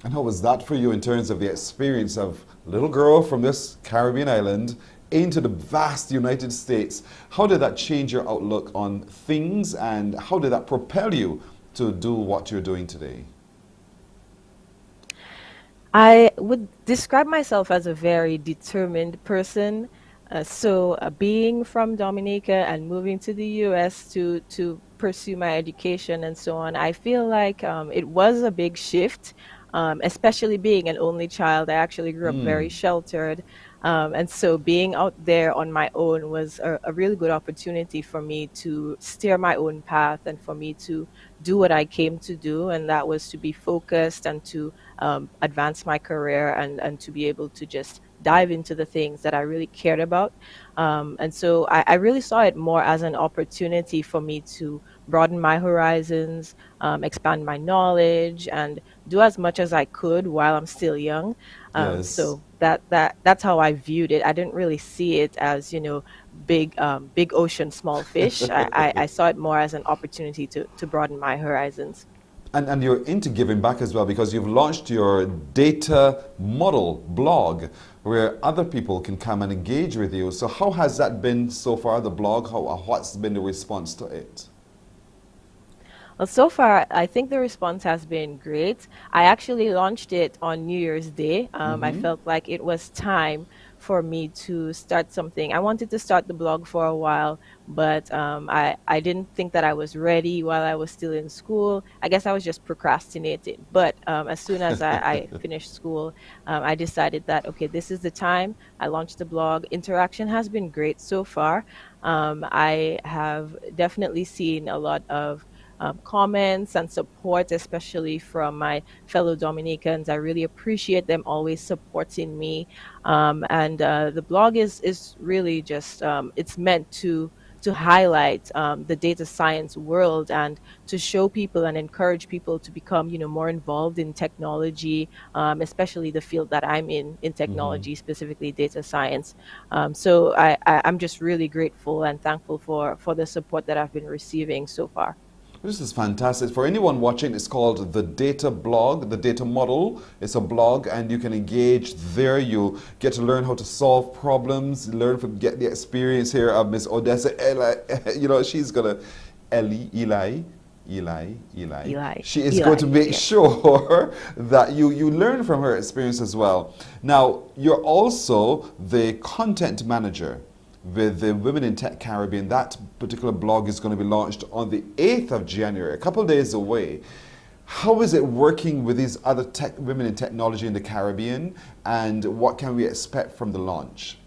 And how was that for you in terms of the experience of a little girl from this Caribbean island into the vast United States? How did that change your outlook on things, and how did that propel you to do what you're doing today? I would describe myself as a very determined person. Being from Dominica and moving to the US to pursue my education and so on, I feel like it was a big shift, especially being an only child. I actually grew up very sheltered. And so being out there on my own was a really good opportunity for me to steer my own path and for me to do what I came to do, and that was to be focused and to advance my career and to be able to just dive into the things that I really cared about. And so I really saw it more as an opportunity for me to broaden my horizons, expand my knowledge, and do as much as I could while I'm still young. Yes. So that's how I viewed it. I didn't really see it as, big ocean, small fish. I saw it more as an opportunity to broaden my horizons. And you're into giving back as well, because you've launched your data model blog where other people can come and engage with you. So how has that been so far, the blog? What's been the response to it? Well, so far, I think the response has been great. I actually launched it on New Year's Day. I felt like it was time for me to start something. I wanted to start the blog for a while, but I didn't think that I was ready while I was still in school. I guess I was just procrastinating. But as soon as I finished school, I decided that, okay, this is the time. I launched the blog. Interaction has been great so far. I have definitely seen a lot of comments and support, especially from my fellow Dominicans. I really appreciate them always supporting me. And the blog is really just, it's meant to highlight the data science world and to show people and encourage people to become, more involved in technology, especially the field that I'm in technology, specifically data science. So I'm just really grateful and thankful for the support that I've been receiving so far. This is fantastic. For anyone watching, it's called The Data Blog, The Data Model. It's a blog and you can engage there. You get to learn how to solve problems, get the experience here of Miss Odessa. She's going to, Eli. She is going to make sure that you learn from her experience as well. Now, you're also the content manager with the Women in Tech Caribbean. That particular blog is going to be launched on the 8th of January, a couple of days away. How is it working with these other women in technology in the Caribbean, and what can we expect from the launch?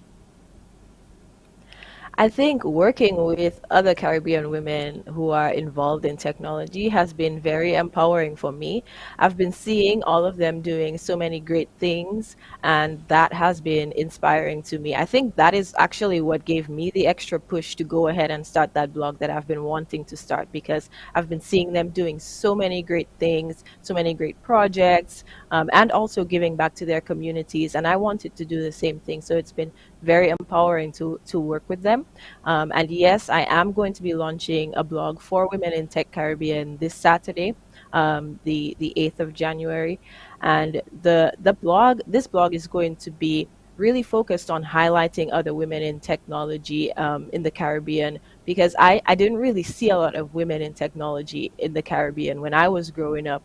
I think working with other Caribbean women who are involved in technology has been very empowering for me. I've been seeing all of them doing so many great things, and that has been inspiring to me. I think that is actually what gave me the extra push to go ahead and start that blog that I've been wanting to start, because I've been seeing them doing so many great things, so many great projects, and also giving back to their communities. And I wanted to do the same thing. So it's been very empowering to work with them. And yes, I am going to be launching a blog for Women in Tech Caribbean this Saturday, the 8th of January. And this blog is going to be really focused on highlighting other women in technology in the Caribbean, because I didn't really see a lot of women in technology in the Caribbean when I was growing up.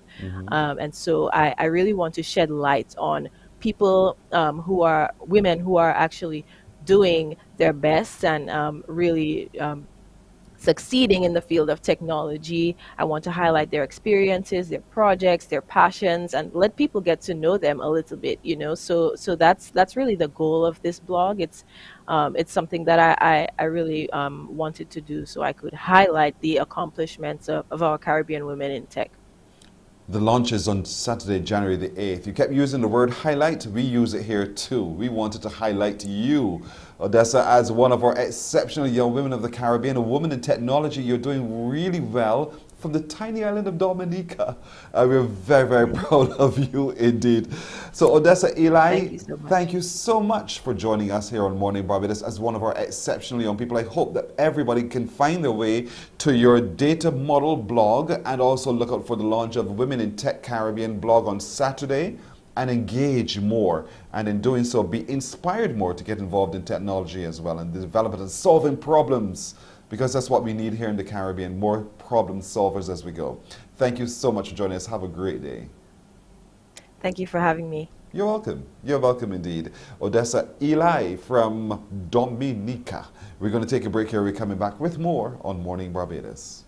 And so I really want to shed light on people who are women who are actually doing their best and really succeeding in the field of technology. I want to highlight their experiences, their projects, their passions, and let people get to know them a little bit, So that's really the goal of this blog. It's something that I really wanted to do, so I could highlight the accomplishments of our Caribbean women in tech. The launch is on Saturday, January the 8th. You kept using the word highlight. We use it here too. We wanted to highlight you, Odessa, as one of our exceptional young women of the Caribbean, a woman in technology. You're doing really well from the tiny island of Dominica. We're very, very proud of you indeed. So Odessa, Eli, thank you so much for joining us here on Morning Barbados as one of our exceptional young people. I hope that everybody can find their way to your data model blog and also look out for the launch of Women in Tech Caribbean blog on Saturday and engage more. And in doing so, be inspired more to get involved in technology as well and the development and solving problems, because that's what we need here in the Caribbean, more problem solvers as we go. Thank you so much for joining us. Have a great day. Thank you for having me. You're welcome. You're welcome indeed. Odessa Eli from Dominica. We're going to take a break here. We're coming back with more on Morning Barbados.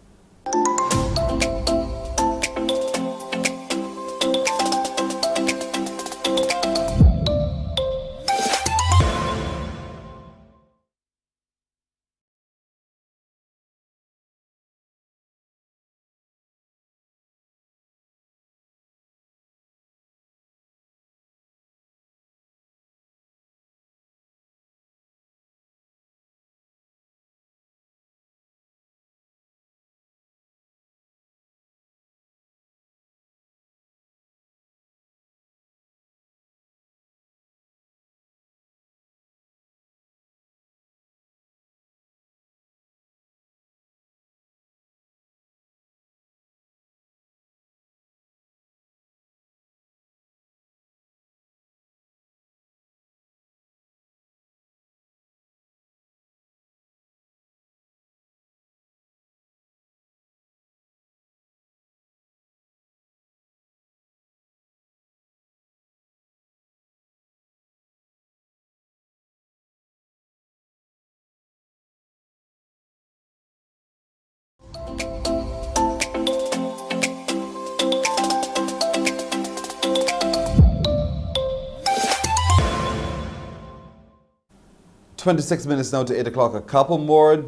26 minutes now to 8 o'clock. A couple more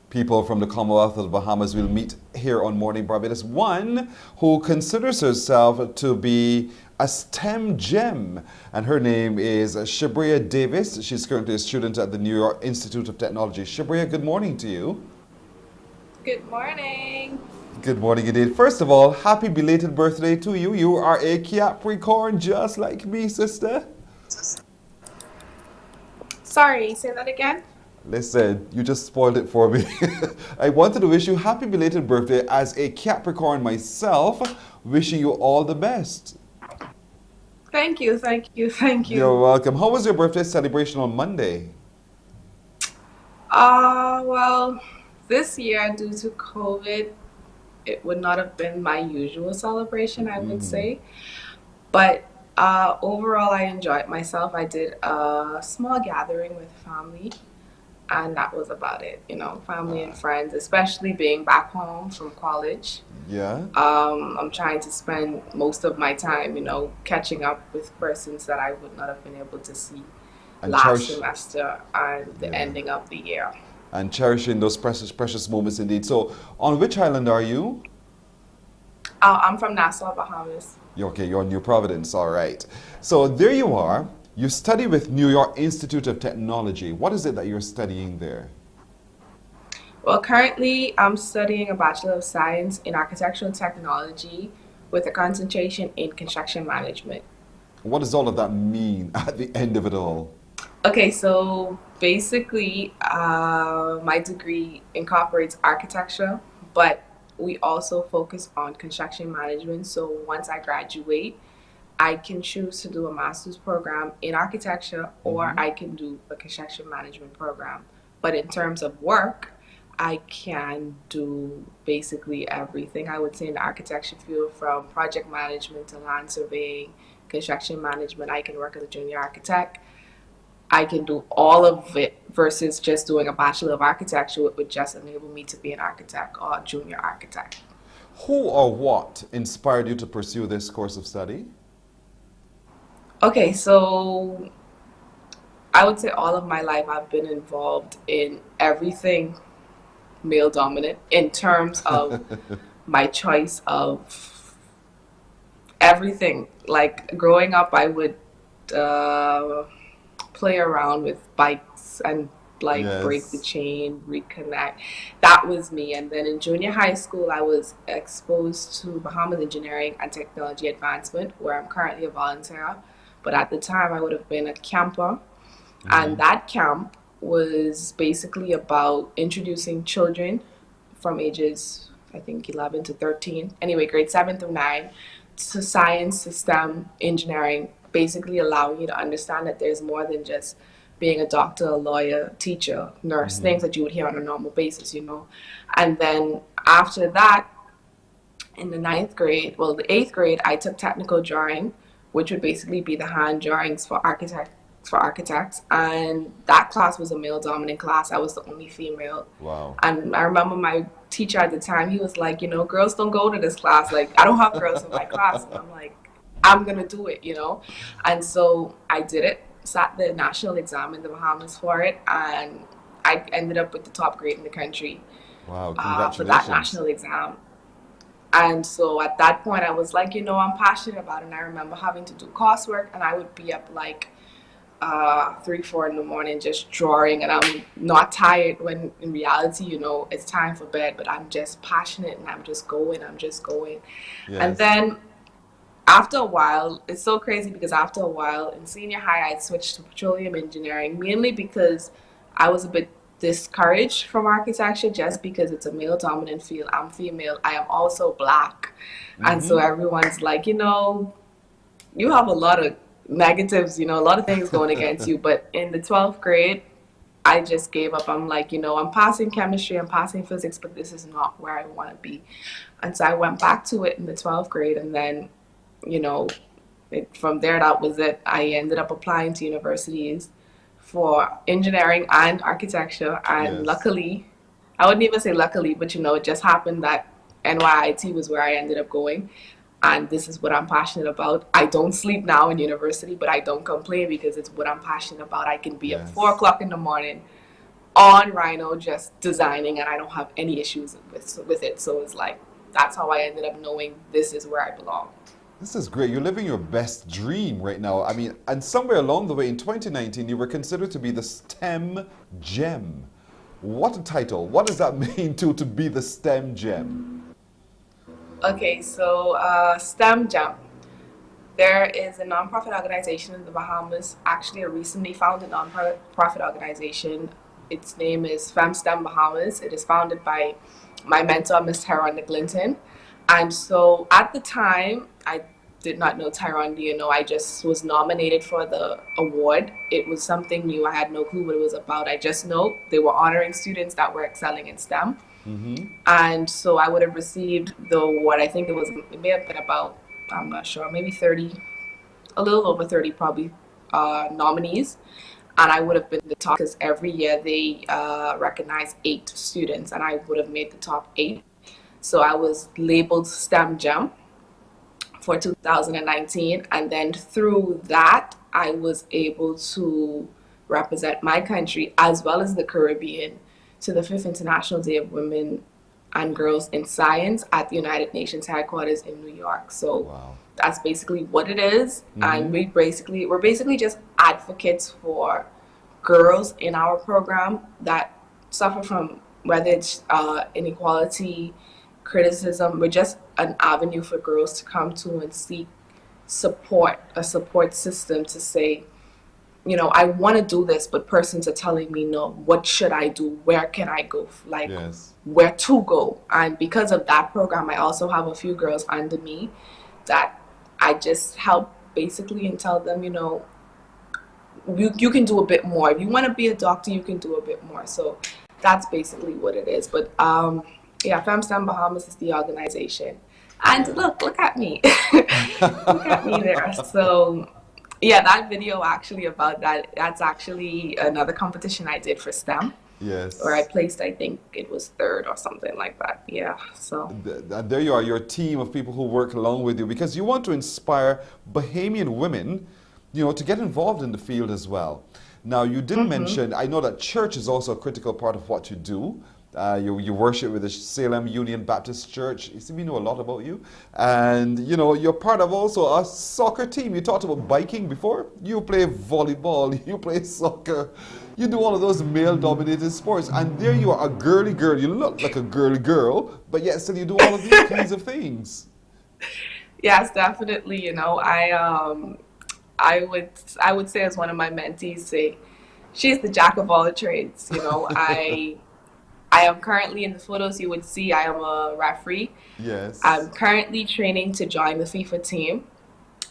people from the Commonwealth of the Bahamas will meet here on Morning Barbados. One who considers herself to be a STEM gem, and her name is Shabria Davis. She's currently a student at the New York Institute of Technology. Shabria, good morning to you. Good morning. Good morning indeed. First of all, happy belated birthday to you. You are a Capricorn just like me, sister. Sorry, say that again? Listen, you just spoiled it for me. I wanted to wish you happy belated birthday as a Capricorn myself. Wishing you all the best. Thank you, thank you, thank you. You're welcome. How was your birthday celebration on Monday? Well, this year due to COVID, it would not have been my usual celebration, I would say. But overall, I enjoyed myself. I did a small gathering with family, and that was about it. You know, family and friends, especially being back home from college. Yeah. I'm trying to spend most of my time, you know, catching up with persons that I would not have been able to see And last semester and the ending of the year. And cherishing those precious, precious moments indeed. So, on which island are you? I'm from Nassau, Bahamas. Okay, you're in New Providence, all right. So there you are. You study with New York Institute of Technology. What is it that you're studying there? Well, currently I'm studying a Bachelor of Science in Architectural Technology with a concentration in construction management. What does all of that mean at the end of it all? Okay, so basically my degree incorporates architecture, but we also focus on construction management. So once I graduate, I can choose to do a master's program in architecture or I can do a construction management program. But in terms of work, I can do basically everything. I would say in the architecture field, from project management to land surveying, construction management. I can work as a junior architect. I can do all of it versus just doing a Bachelor of Architecture. It would just enable me to be an architect or a junior architect. Who or what inspired you to pursue this course of study? Okay, so I would say all of my life I've been involved in everything male dominant in terms of my choice of everything. Like growing up, I would play around with bikes and like break the chain, reconnect. That was me. And then in junior high school, I was exposed to Bahamas Engineering and Technology Advancement, where I'm currently a volunteer. But at the time, I would have been a camper. And that camp was basically about introducing children from ages, I think, 11 to 13, anyway, grade 7 through 9, to science, to STEM, engineering, basically allowing you to understand that there's more than just being a doctor, a lawyer, teacher, nurse, things that you would hear on a normal basis, you know. And then after that, in the 9th grade, well, the 8th grade, I took technical drawing, which would basically be the hand drawings for architects, and that class was a male-dominant class. I was the only female. Wow. And I remember my teacher at the time, he was like, you know, girls don't go to this class. Like, I don't have girls in my class. And I'm like, I'm going to do it, you know. And so I did it, sat the national exam in the Bahamas for it, and I ended up with the top grade in the country. Wow, congratulations. For that national exam. And so at that point, I was like, you know, I'm passionate about it. And I remember having to do coursework, and I would be up like 3, 4 in the morning just drawing, and I'm not tired when in reality, you know, it's time for bed, but I'm just passionate and I'm just going. Yes. And then after a while, it's so crazy because after a while in senior high, I switched to petroleum engineering, mainly because I was a bit discouraged from architecture just because it's a male-dominant field. I'm female. I am also black. And so everyone's like, you know, you have a lot of negatives, you know, a lot of things going against you. But in the 12th grade, I just gave up. I'm like, you know, I'm passing chemistry, I'm passing physics, but this is not where I want to be. And so I went back to it in the 12th grade, and then, you know, from there, that was it. I ended up applying to universities for engineering and architecture, and luckily, I wouldn't even say luckily, but you know, it just happened that NYIT was where I ended up going, and this is what I'm passionate about. I don't sleep now in university, but I don't complain because it's what I'm passionate about. I can be up 4 o'clock in the morning on Rhino just designing, and I don't have any issues with it. So it's like, that's how I ended up knowing this is where I belong. This is great. You're living your best dream right now. I mean, and somewhere along the way in 2019, you were considered to be the STEM gem. What a title. What does that mean to be the STEM gem? Okay, so STEM gem. There is a nonprofit organization in the Bahamas, actually a recently founded nonprofit organization. Its name is FemSTEM Bahamas. It is founded by my mentor, Ms. Tyrone Clinton. And so at the time, I did not know Tyrone, you know, I just was nominated for the award. It was something new. I had no clue what it was about. I just know they were honoring students that were excelling in STEM. And so I would have received the award. I think it may have been about, I'm not sure, maybe 30, a little over 30 probably nominees. And I would have been the top because every year they recognize 8 students, and I would have made the top 8. So I was labeled STEM Gem for 2019, and then through that, I was able to represent my country as well as the Caribbean to the 5th International Day of Women and Girls in Science at the United Nations headquarters in New York. So that's basically what it is, and we're basically just advocates for girls in our program that suffer from whether it's inequality, criticism. We're just an avenue for girls to come to and seek support, a support system to say, you know, I want to do this, but persons are telling me no. What should I do? Where can I go? Like, where to go? And because of that program, I also have a few girls under me that I just help basically and tell them, you know, you can do a bit more. If you want to be a doctor, you can do a bit more. So that's basically what it is. But yeah, FemSTEM Bahamas is the organization. And look at me. Look at me there. So yeah, that video actually about that's actually another competition I did for STEM. Yes. Where I placed, I think it was 3rd or something like that. Yeah, so. And there you are, your team of people who work along with you, because you want to inspire Bahamian women, you know, to get involved in the field as well. Now, you did mention, I know that church is also a critical part of what you do. You worship with the Salem Union Baptist Church. You see, we know a lot about you. And, you know, you're part of also a soccer team. You talked about biking before. You play volleyball. You play soccer. You do all of those male-dominated sports. And there you are, a girly girl. You look like a girly girl, but yet still you do all of these kinds of things. Yes, definitely. You know, I would say, as one of my mentees say, she's the jack of all trades. You know, I am currently, in the photos you would see, I am a referee. Yes. I'm currently training to join the FIFA team.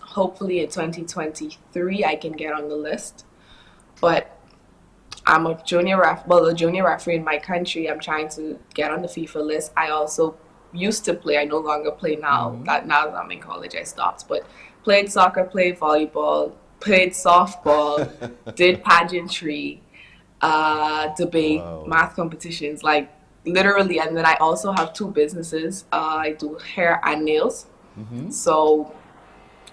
Hopefully in 2023 I can get on the list. But I'm a junior referee in my country. I'm trying to get on the FIFA list. I also used to play. I no longer play now. Now that I'm in college, I stopped. But played soccer, played volleyball, played softball, did pageantry, debate, math competitions, like literally. And then I also have 2 businesses. I do hair and nails. So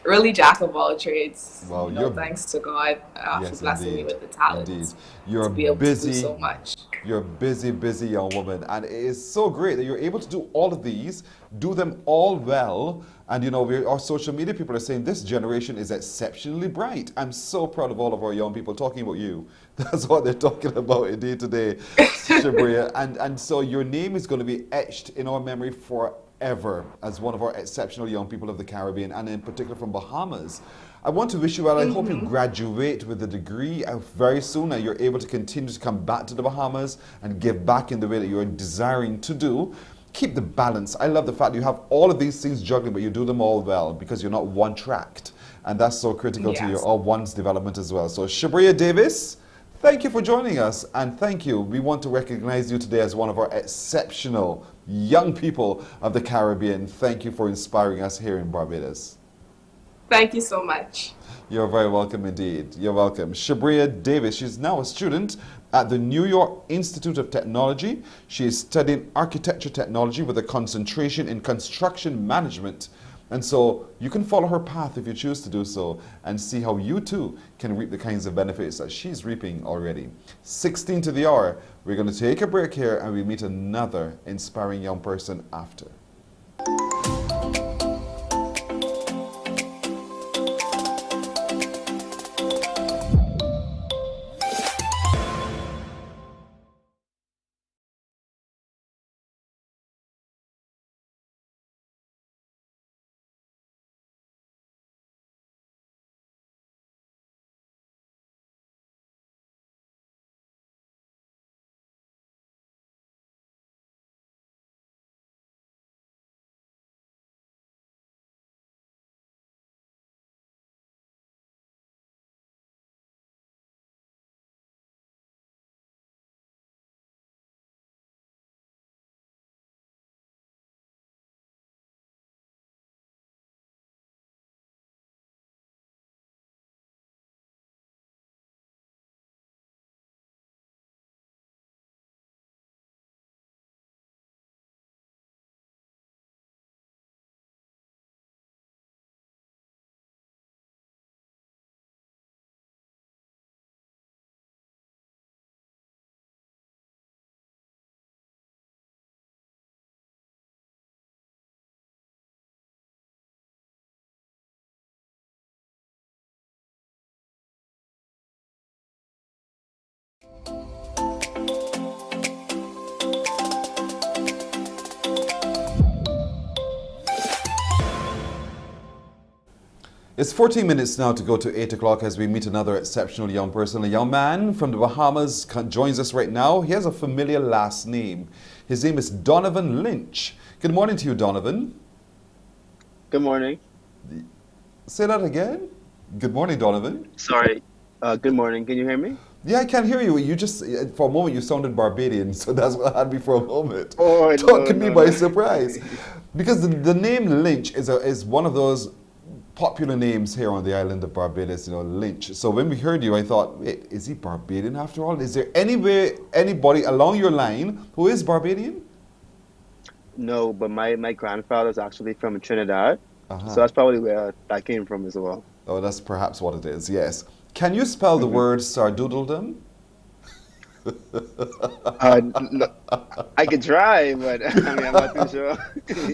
really jack of all trades. Wow, you know, thanks to God for blessing me with the talent. Indeed. You're to be able busy. to do so much. You're a busy young woman, and it is so great that you're able to do all of these, do them all well. And you know, our social media people are saying this generation is exceptionally bright. I'm so proud of all of our young people talking about you. That's what they're talking about indeed today, Shabria. And so your name is going to be etched in our memory forever as one of our exceptional young people of the Caribbean, and in particular from Bahamas. I want to wish you well. I hope you graduate with a degree very soon and you're able to continue to come back to the Bahamas and give back in the way that you're desiring to do. Keep the balance. I love the fact you have all of these things juggling, but you do them all well because you're not one-tracked. And that's so critical to your one's development as well. So Shabria Davis, thank you for joining us, and thank you. We want to recognize you today as one of our exceptional young people of the Caribbean. Thank you for inspiring us here in Barbados. Thank you so much. You're very welcome indeed. You're welcome. Shabria Davis, she's now a student at the New York Institute of Technology. She is studying architecture technology with a concentration in construction management. And so you can follow her path if you choose to do so and see how you too can reap the kinds of benefits that she's reaping already. 16 to the hour. We're going to take a break here and we meet another inspiring young person after. It's 14 minutes now to go to 8 o'clock as we meet another exceptional young person. A young man from the Bahamas joins us right now. He has a familiar last name. His name is Donovan Lynch. Good morning to you, Donovan. Good morning. Say that again. Good morning, Donovan. Sorry. Good morning. Can you hear me? Yeah, I can hear you. You just, for a moment, you sounded Barbadian, so that's what had me for a moment. Oh, Took me by surprise. Because the name Lynch is one of those popular names here on the island of Barbados, you know, Lynch. So when we heard you, I thought, wait, is he Barbadian after all? Is there anybody along your line who is Barbadian? No, but my grandfather's actually from Trinidad. So that's probably where that came from as well. Oh, that's perhaps what it is, yes. Can you spell the word sardoodledom? I could try, but I mean, I'm not too sure.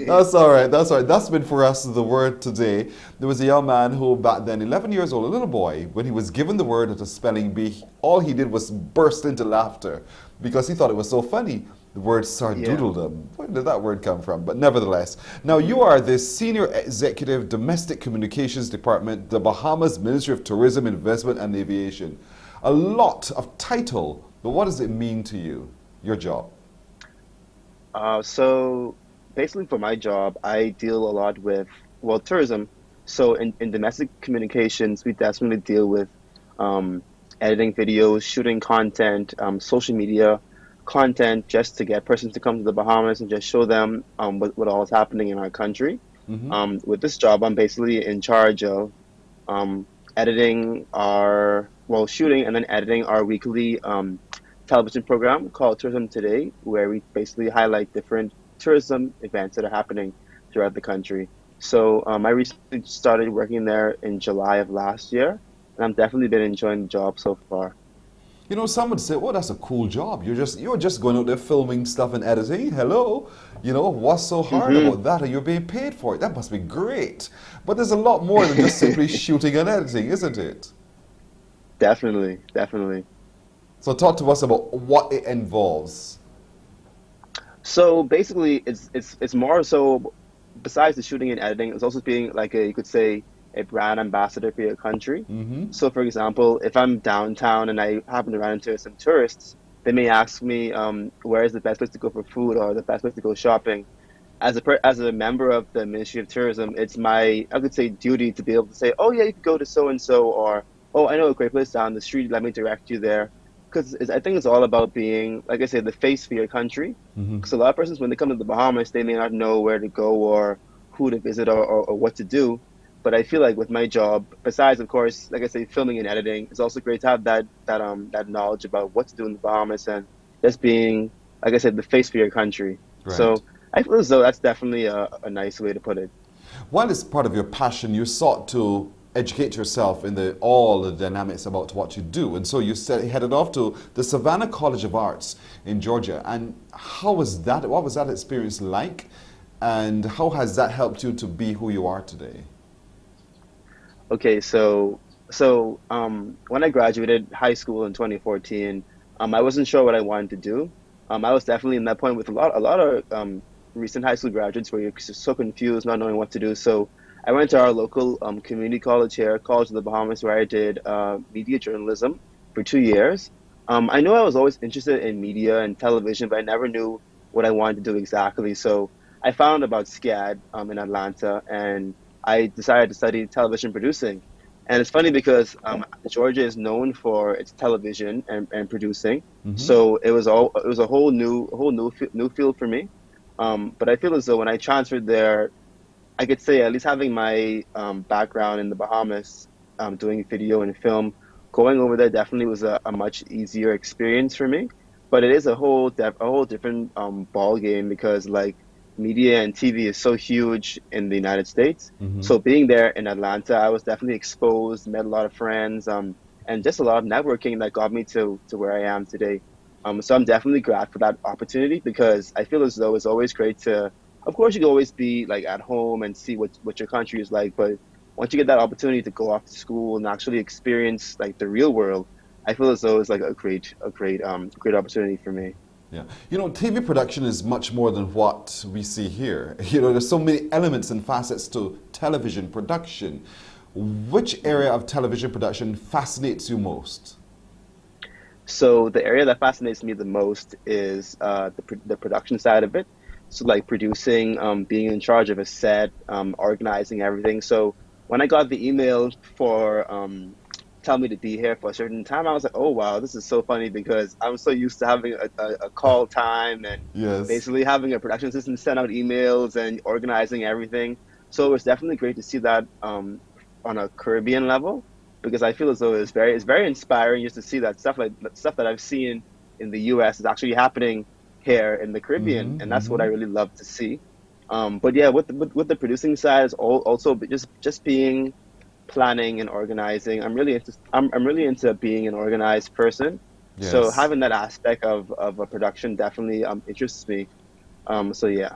That's all right. That's all right. That's been for us the word today. There was a young man who back then, 11 years old, a little boy, when he was given the word at a spelling bee, all he did was burst into laughter because he thought it was so funny. The word sardoodledom. Where did that word come from? But nevertheless, now you are the Senior Executive Domestic Communications Department, the Bahamas Ministry of Tourism, Investment and Aviation. A lot of title, but what does it mean to you, your job? So basically for my job, I deal a lot with, well, tourism. So in domestic communications, we definitely deal with editing videos, shooting content, social media content, just to get persons to come to the Bahamas and just show them what all is happening in our country. With this job, I'm basically in charge of editing shooting and then editing our weekly television program called Tourism Today, where we basically highlight different tourism events that are happening throughout the country. So I recently started working there in July of last year, and I've definitely been enjoying the job so far. You know, some would say, "Oh, that's a cool job. You're just going out there filming stuff and editing. Hello, you know, what's so hard about that? And you're being paid for it. That must be great." But there's a lot more than just simply shooting and editing, isn't it? Definitely, definitely. So talk to us about what it involves. So basically, it's more so. Besides the shooting and editing, it's also being like you could say, a brand ambassador for your country. So for example, if I'm downtown and I happen to run into some tourists, they may ask me where is the best place to go for food or the best place to go shopping. As a member of the Ministry of Tourism, it's my, I could say, duty to be able to say, oh yeah, you could go to so and so, or oh, I know a great place down the street, let me direct you there. Because I think it's all about being, like I said, the face for your country. Because a lot of persons, when they come to the Bahamas, they may not know where to go or who to visit or what to do. But I feel like with my job, besides, of course, like I say, filming and editing, it's also great to have that knowledge about what to do in the Bahamas and just being, like I said, the face for your country. Right. So I feel as though that's definitely a nice way to put it. While it's part of your passion, you sought to educate yourself in all the dynamics about what you do. And so you headed off to the Savannah College of Arts in Georgia. And how was that? What was that experience like? And how has that helped you to be who you are today? Okay, so when I graduated high school in 2014, I wasn't sure what I wanted to do. I was definitely in that point with a lot of recent high school graduates where you're so confused, not knowing what to do. So I went to our local community college here, College of the Bahamas, where I did media journalism for 2 years. I knew I was always interested in media and television, but I never knew what I wanted to do exactly. So I found about SCAD in Atlanta, and I decided to study television producing. And it's funny because Georgia is known for its television and producing. So it was a whole new field for me. But I feel as though when I transferred there, I could say at least having my background in the Bahamas, doing video and film, going over there definitely was a much easier experience for me. But it is a whole different ball game because like media and TV is so huge in the United States. So being there in Atlanta, I was definitely exposed, met a lot of friends, and just a lot of networking that got me to where I am today. So I'm definitely glad for that opportunity because I feel as though it's always great to, of course, you can always be like at home and see what your country is like, but once you get that opportunity to go off to school and actually experience like the real world, I feel as though it's like a great opportunity for me. Yeah, you know, TV production is much more than what we see here. You know, there's so many elements and facets to television production. Which area of television production fascinates you most? So the area that fascinates me the most is the production side of it. So like producing, being in charge of a set, organizing everything. So when I got the email for tell me to be here for a certain time, I was like, oh wow, this is so funny because I'm so used to having a call time and basically having a production assistant send out emails and organizing everything. So it was definitely great to see that on a Caribbean level because I feel as though it's very inspiring just to see that stuff that I've seen in the US is actually happening here in the Caribbean, and that's what I really love to see. But yeah, with the producing side is also just being planning and organizing. I'm really into being an organized person. So Yes. having that aspect of a production definitely interests me. So yeah.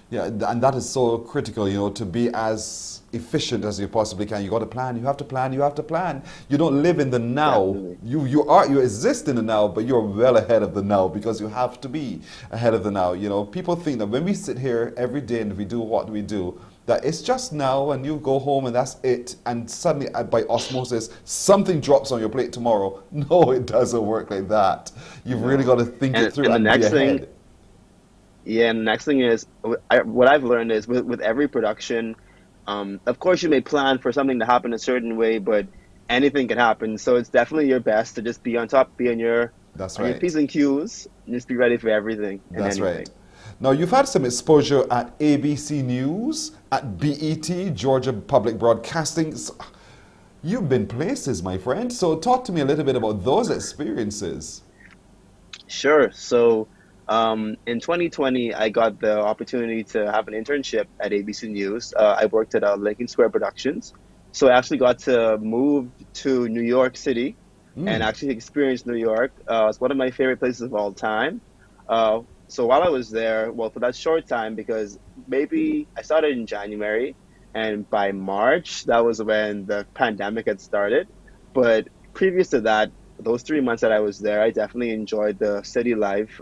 Yeah, and that is so critical, to be as efficient as you possibly can. You got to plan, you have to plan, you have to plan. You don't live in the now. Definitely. You exist in the now, but you're well ahead of the now because you have to be ahead of the now. People think that when we sit here every day and we do what we do, that it's just now and you go home and that's it. And suddenly, by osmosis, something drops on your plate tomorrow. No, it doesn't work like that. You've really got to think it through And the and be next ahead. thing, yeah, and the next thing is what I've learned is with every production, of course you may plan for something to happen a certain way, but anything can happen. So it's definitely your best to just be on top, be on your That's on your right. P's and Q's, and just be ready for everything and That's anything. right. Now, you've had some exposure at ABC News, at BET, Georgia Public Broadcasting. You've been places, my friend. So talk to me a little bit about those experiences. Sure. So in 2020, I got the opportunity to have an internship at ABC News. I worked at Lincoln Square Productions. So I actually got to move to New York City and actually experience New York. It's one of my favorite places of all time. So while I was there, well, for that short time, because maybe I started in January, and by March, that was when the pandemic had started. But previous to that, those 3 months that I was there, I definitely enjoyed the city life.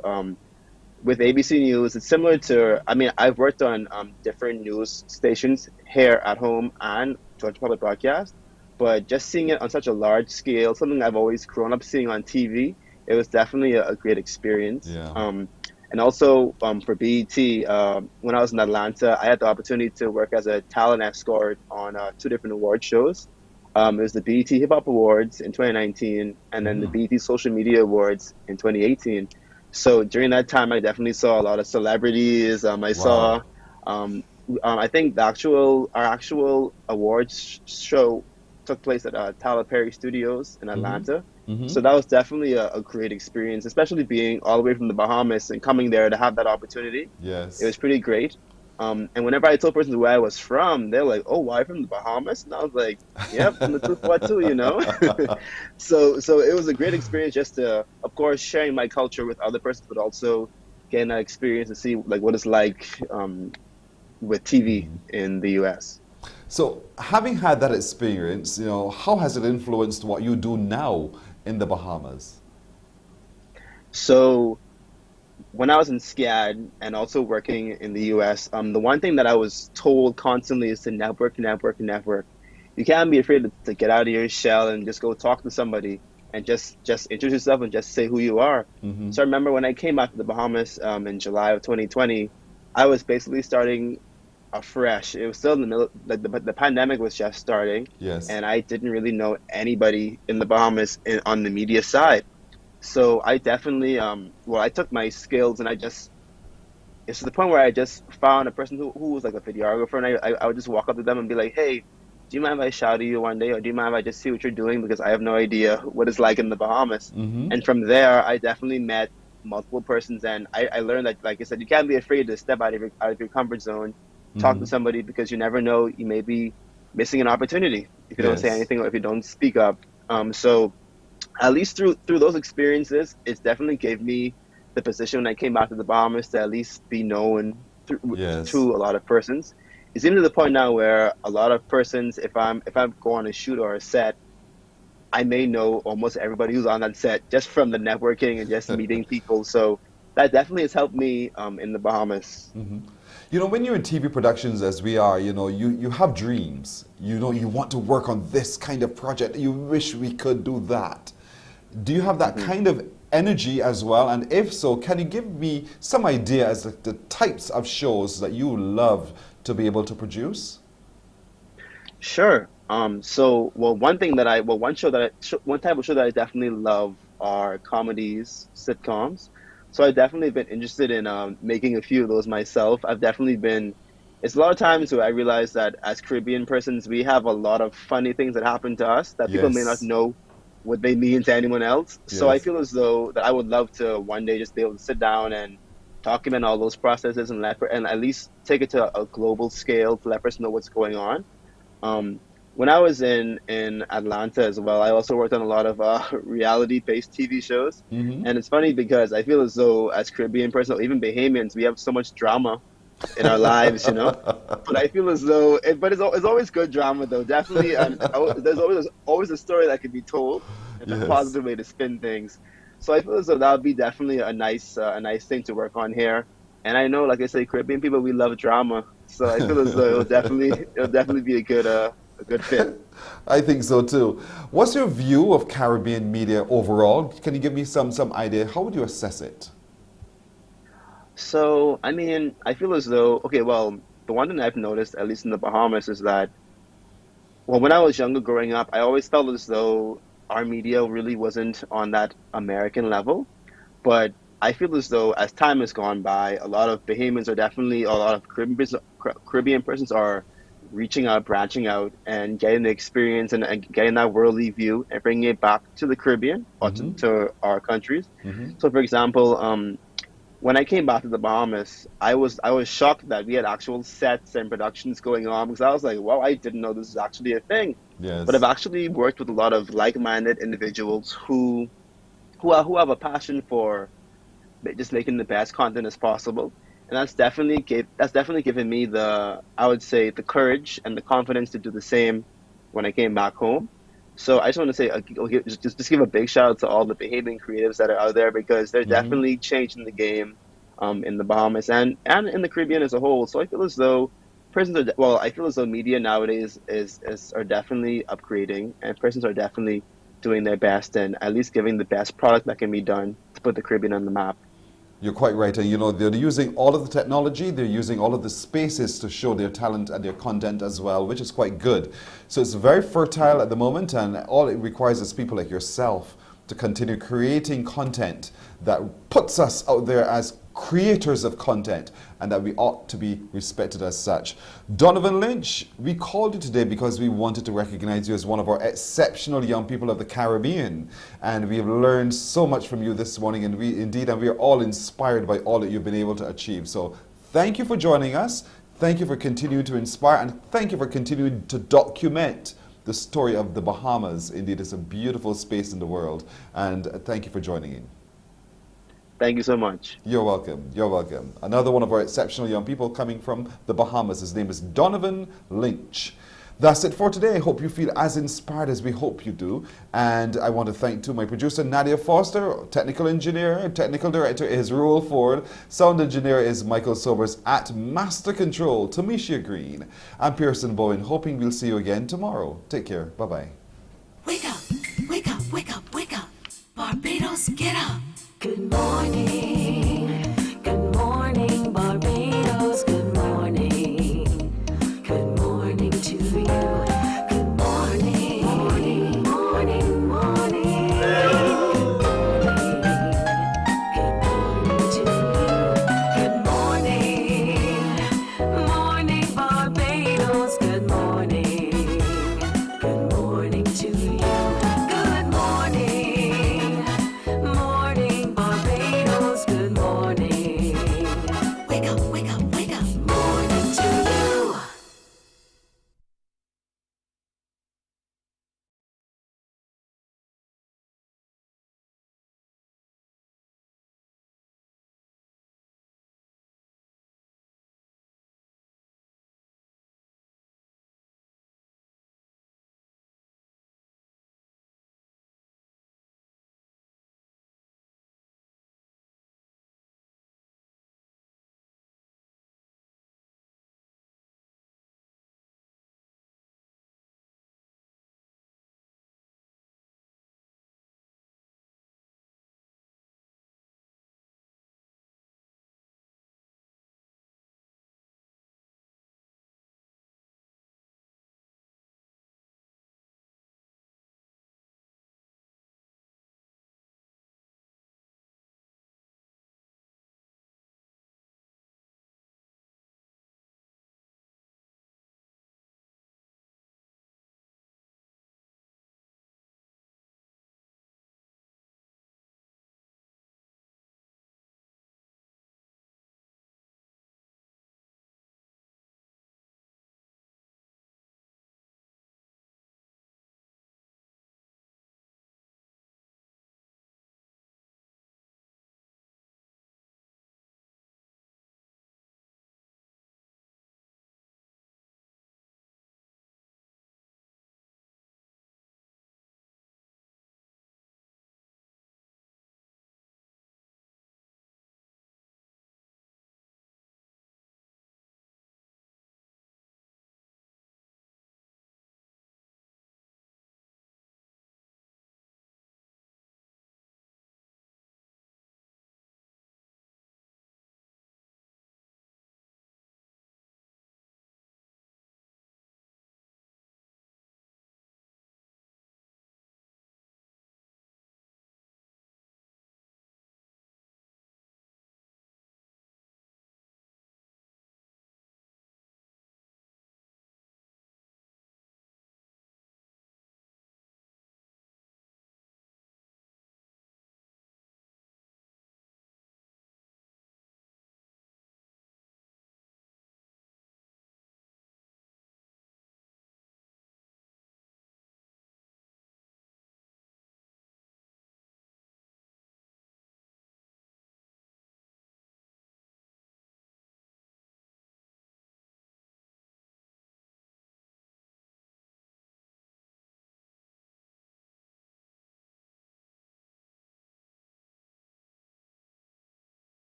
With ABC News, it's similar to, I've worked on different news stations here at home and Georgia Public Broadcast, but just seeing it on such a large scale, something I've always grown up seeing on TV, it was definitely a great experience. Yeah. And also for BET, when I was in Atlanta, I had the opportunity to work as a talent escort on 2 different award shows. It was the BET Hip Hop Awards in 2019 and then the BET Social Media Awards in 2018. So during that time, I definitely saw a lot of celebrities. I saw, I think our actual awards show took place at Tyler Perry Studios in Atlanta. So that was definitely a great experience, especially being all the way from the Bahamas and coming there to have that opportunity. Yes. It was pretty great. And whenever I told persons where I was from, they're like, "Oh, why from the Bahamas?" And I was like, "Yep, from the 242, So it was a great experience just to, of course, sharing my culture with other persons, but also getting that experience to see like what it's like with TV in the U.S. So, having had that experience, how has it influenced what you do now in the Bahamas? So, when I was in SCAD and also working in the US, the one thing that I was told constantly is to network, network, network. You can't be afraid to get out of your shell and just go talk to somebody and just introduce yourself and just say who you are. So I remember when I came back to the Bahamas in July of 2020, I was basically starting afresh. It was still in the middle, like the pandemic was just starting. Yes. And I didn't really know anybody in the Bahamas on the media side. So I definitely, I took my skills and it's to the point where I just found a person who was like a videographer, and I would just walk up to them and be like, "Hey, do you mind if I shout at you one day, or do you mind if I just see what you're doing, because I have no idea what it's like in the Bahamas." And from there, I definitely met multiple persons, and I learned that, like I said, you can't be afraid to step out of your comfort zone, talk to somebody, because you never know, you may be missing an opportunity if you don't say anything or if you don't speak up. So at least through those experiences, it definitely gave me the position when I came back to the Bahamas to at least be known to a lot of persons. It's even to the point now where a lot of persons, if I'm going on a shoot or a set, I may know almost everybody who's on that set just from the networking and just meeting people. So that definitely has helped me in the Bahamas. When you're in TV productions, as we are, you have dreams. You want to work on this kind of project. You wish we could do that. Do you have that kind of energy as well? And if so, can you give me some idea as to the types of shows that you love to be able to produce? Sure. One type of show that I definitely love are comedies, sitcoms. So I've definitely been interested in making a few of those myself. It's a lot of times where I realize that as Caribbean persons, we have a lot of funny things that happen to us that people may not know what they mean to anyone else. So I feel as though that I would love to one day just be able to sit down and document all those processes and at least take it to a global scale to let person know what's going on. when I was in Atlanta as well, I also worked on a lot of reality-based TV shows. Mhm. And it's funny because I feel as though as Caribbean person, or even Bahamians, we have so much drama in our lives, you know. But I feel as though, it's always good drama though. Definitely, and there's always a story that can be told, and a Yes. positive way to spin things. So I feel as though that would be definitely a nice thing to work on here. And I know, like I say, Caribbean people, we love drama. So I feel as though it'll definitely be a good fit. I think so too. What's your view of Caribbean media overall? Can you give me some idea? How would you assess it? So, I mean, I feel as though, okay, well, the one thing I've noticed, at least in the Bahamas, is that, well, when I was younger growing up, I always felt as though our media really wasn't on that American level. But I feel as though as time has gone by, a lot of Bahamians are definitely, a lot of Caribbean persons are reaching out, branching out, and getting the experience and getting that worldly view and bringing it back to the Caribbean or to our countries. Mhm. So, for example, when I came back to the Bahamas, I was shocked that we had actual sets and productions going on, because I was like, wow, I didn't know this is actually a thing. Yes. But I've actually worked with a lot of like-minded individuals who have a passion for just making the best content as possible. And that's definitely given me I would say, the courage and the confidence to do the same when I came back home. So I just want to say, just give a big shout out to all the Bahamian creatives that are out there, because they're definitely changing the game in the Bahamas and in the Caribbean as a whole. So I feel as though I feel as though media nowadays are definitely upgrading, and persons are definitely doing their best and at least giving the best product that can be done to put the Caribbean on the map. You're quite right. And they're using all of the technology, they're using all of the spaces to show their talent and their content as well, which is quite good. So it's very fertile at the moment, and all it requires is people like yourself to continue creating content that puts us out there as creators of content, and that we ought to be respected as such. Donovan Lynch, we called you today because we wanted to recognize you as one of our exceptional young people of the Caribbean, and we have learned so much from you this morning, and we are all inspired by all that you've been able to achieve. So thank you for joining us, thank you for continuing to inspire, and thank you for continuing to document the story of the Bahamas. Indeed, it's a beautiful space in the world, and thank you for joining in. Thank you so much. You're welcome. You're welcome. Another one of our exceptional young people coming from the Bahamas. His name is Donovan Lynch. That's it for today. I hope you feel as inspired as we hope you do. And I want to thank to my producer, Nadia Foster, technical engineer, technical director is Roel Ford, sound engineer is Michael Sobers, at Master Control, Tamisha Green. I'm Pearson Bowen, hoping we'll see you again tomorrow. Take care. Bye-bye. Wake up, wake up, wake up, wake up. Barbados, get up. Good morning, Barbados, good morning. Good morning to you. Good morning, morning, morning, morning. Good morning to you. Good morning, morning, Barbados, good morning.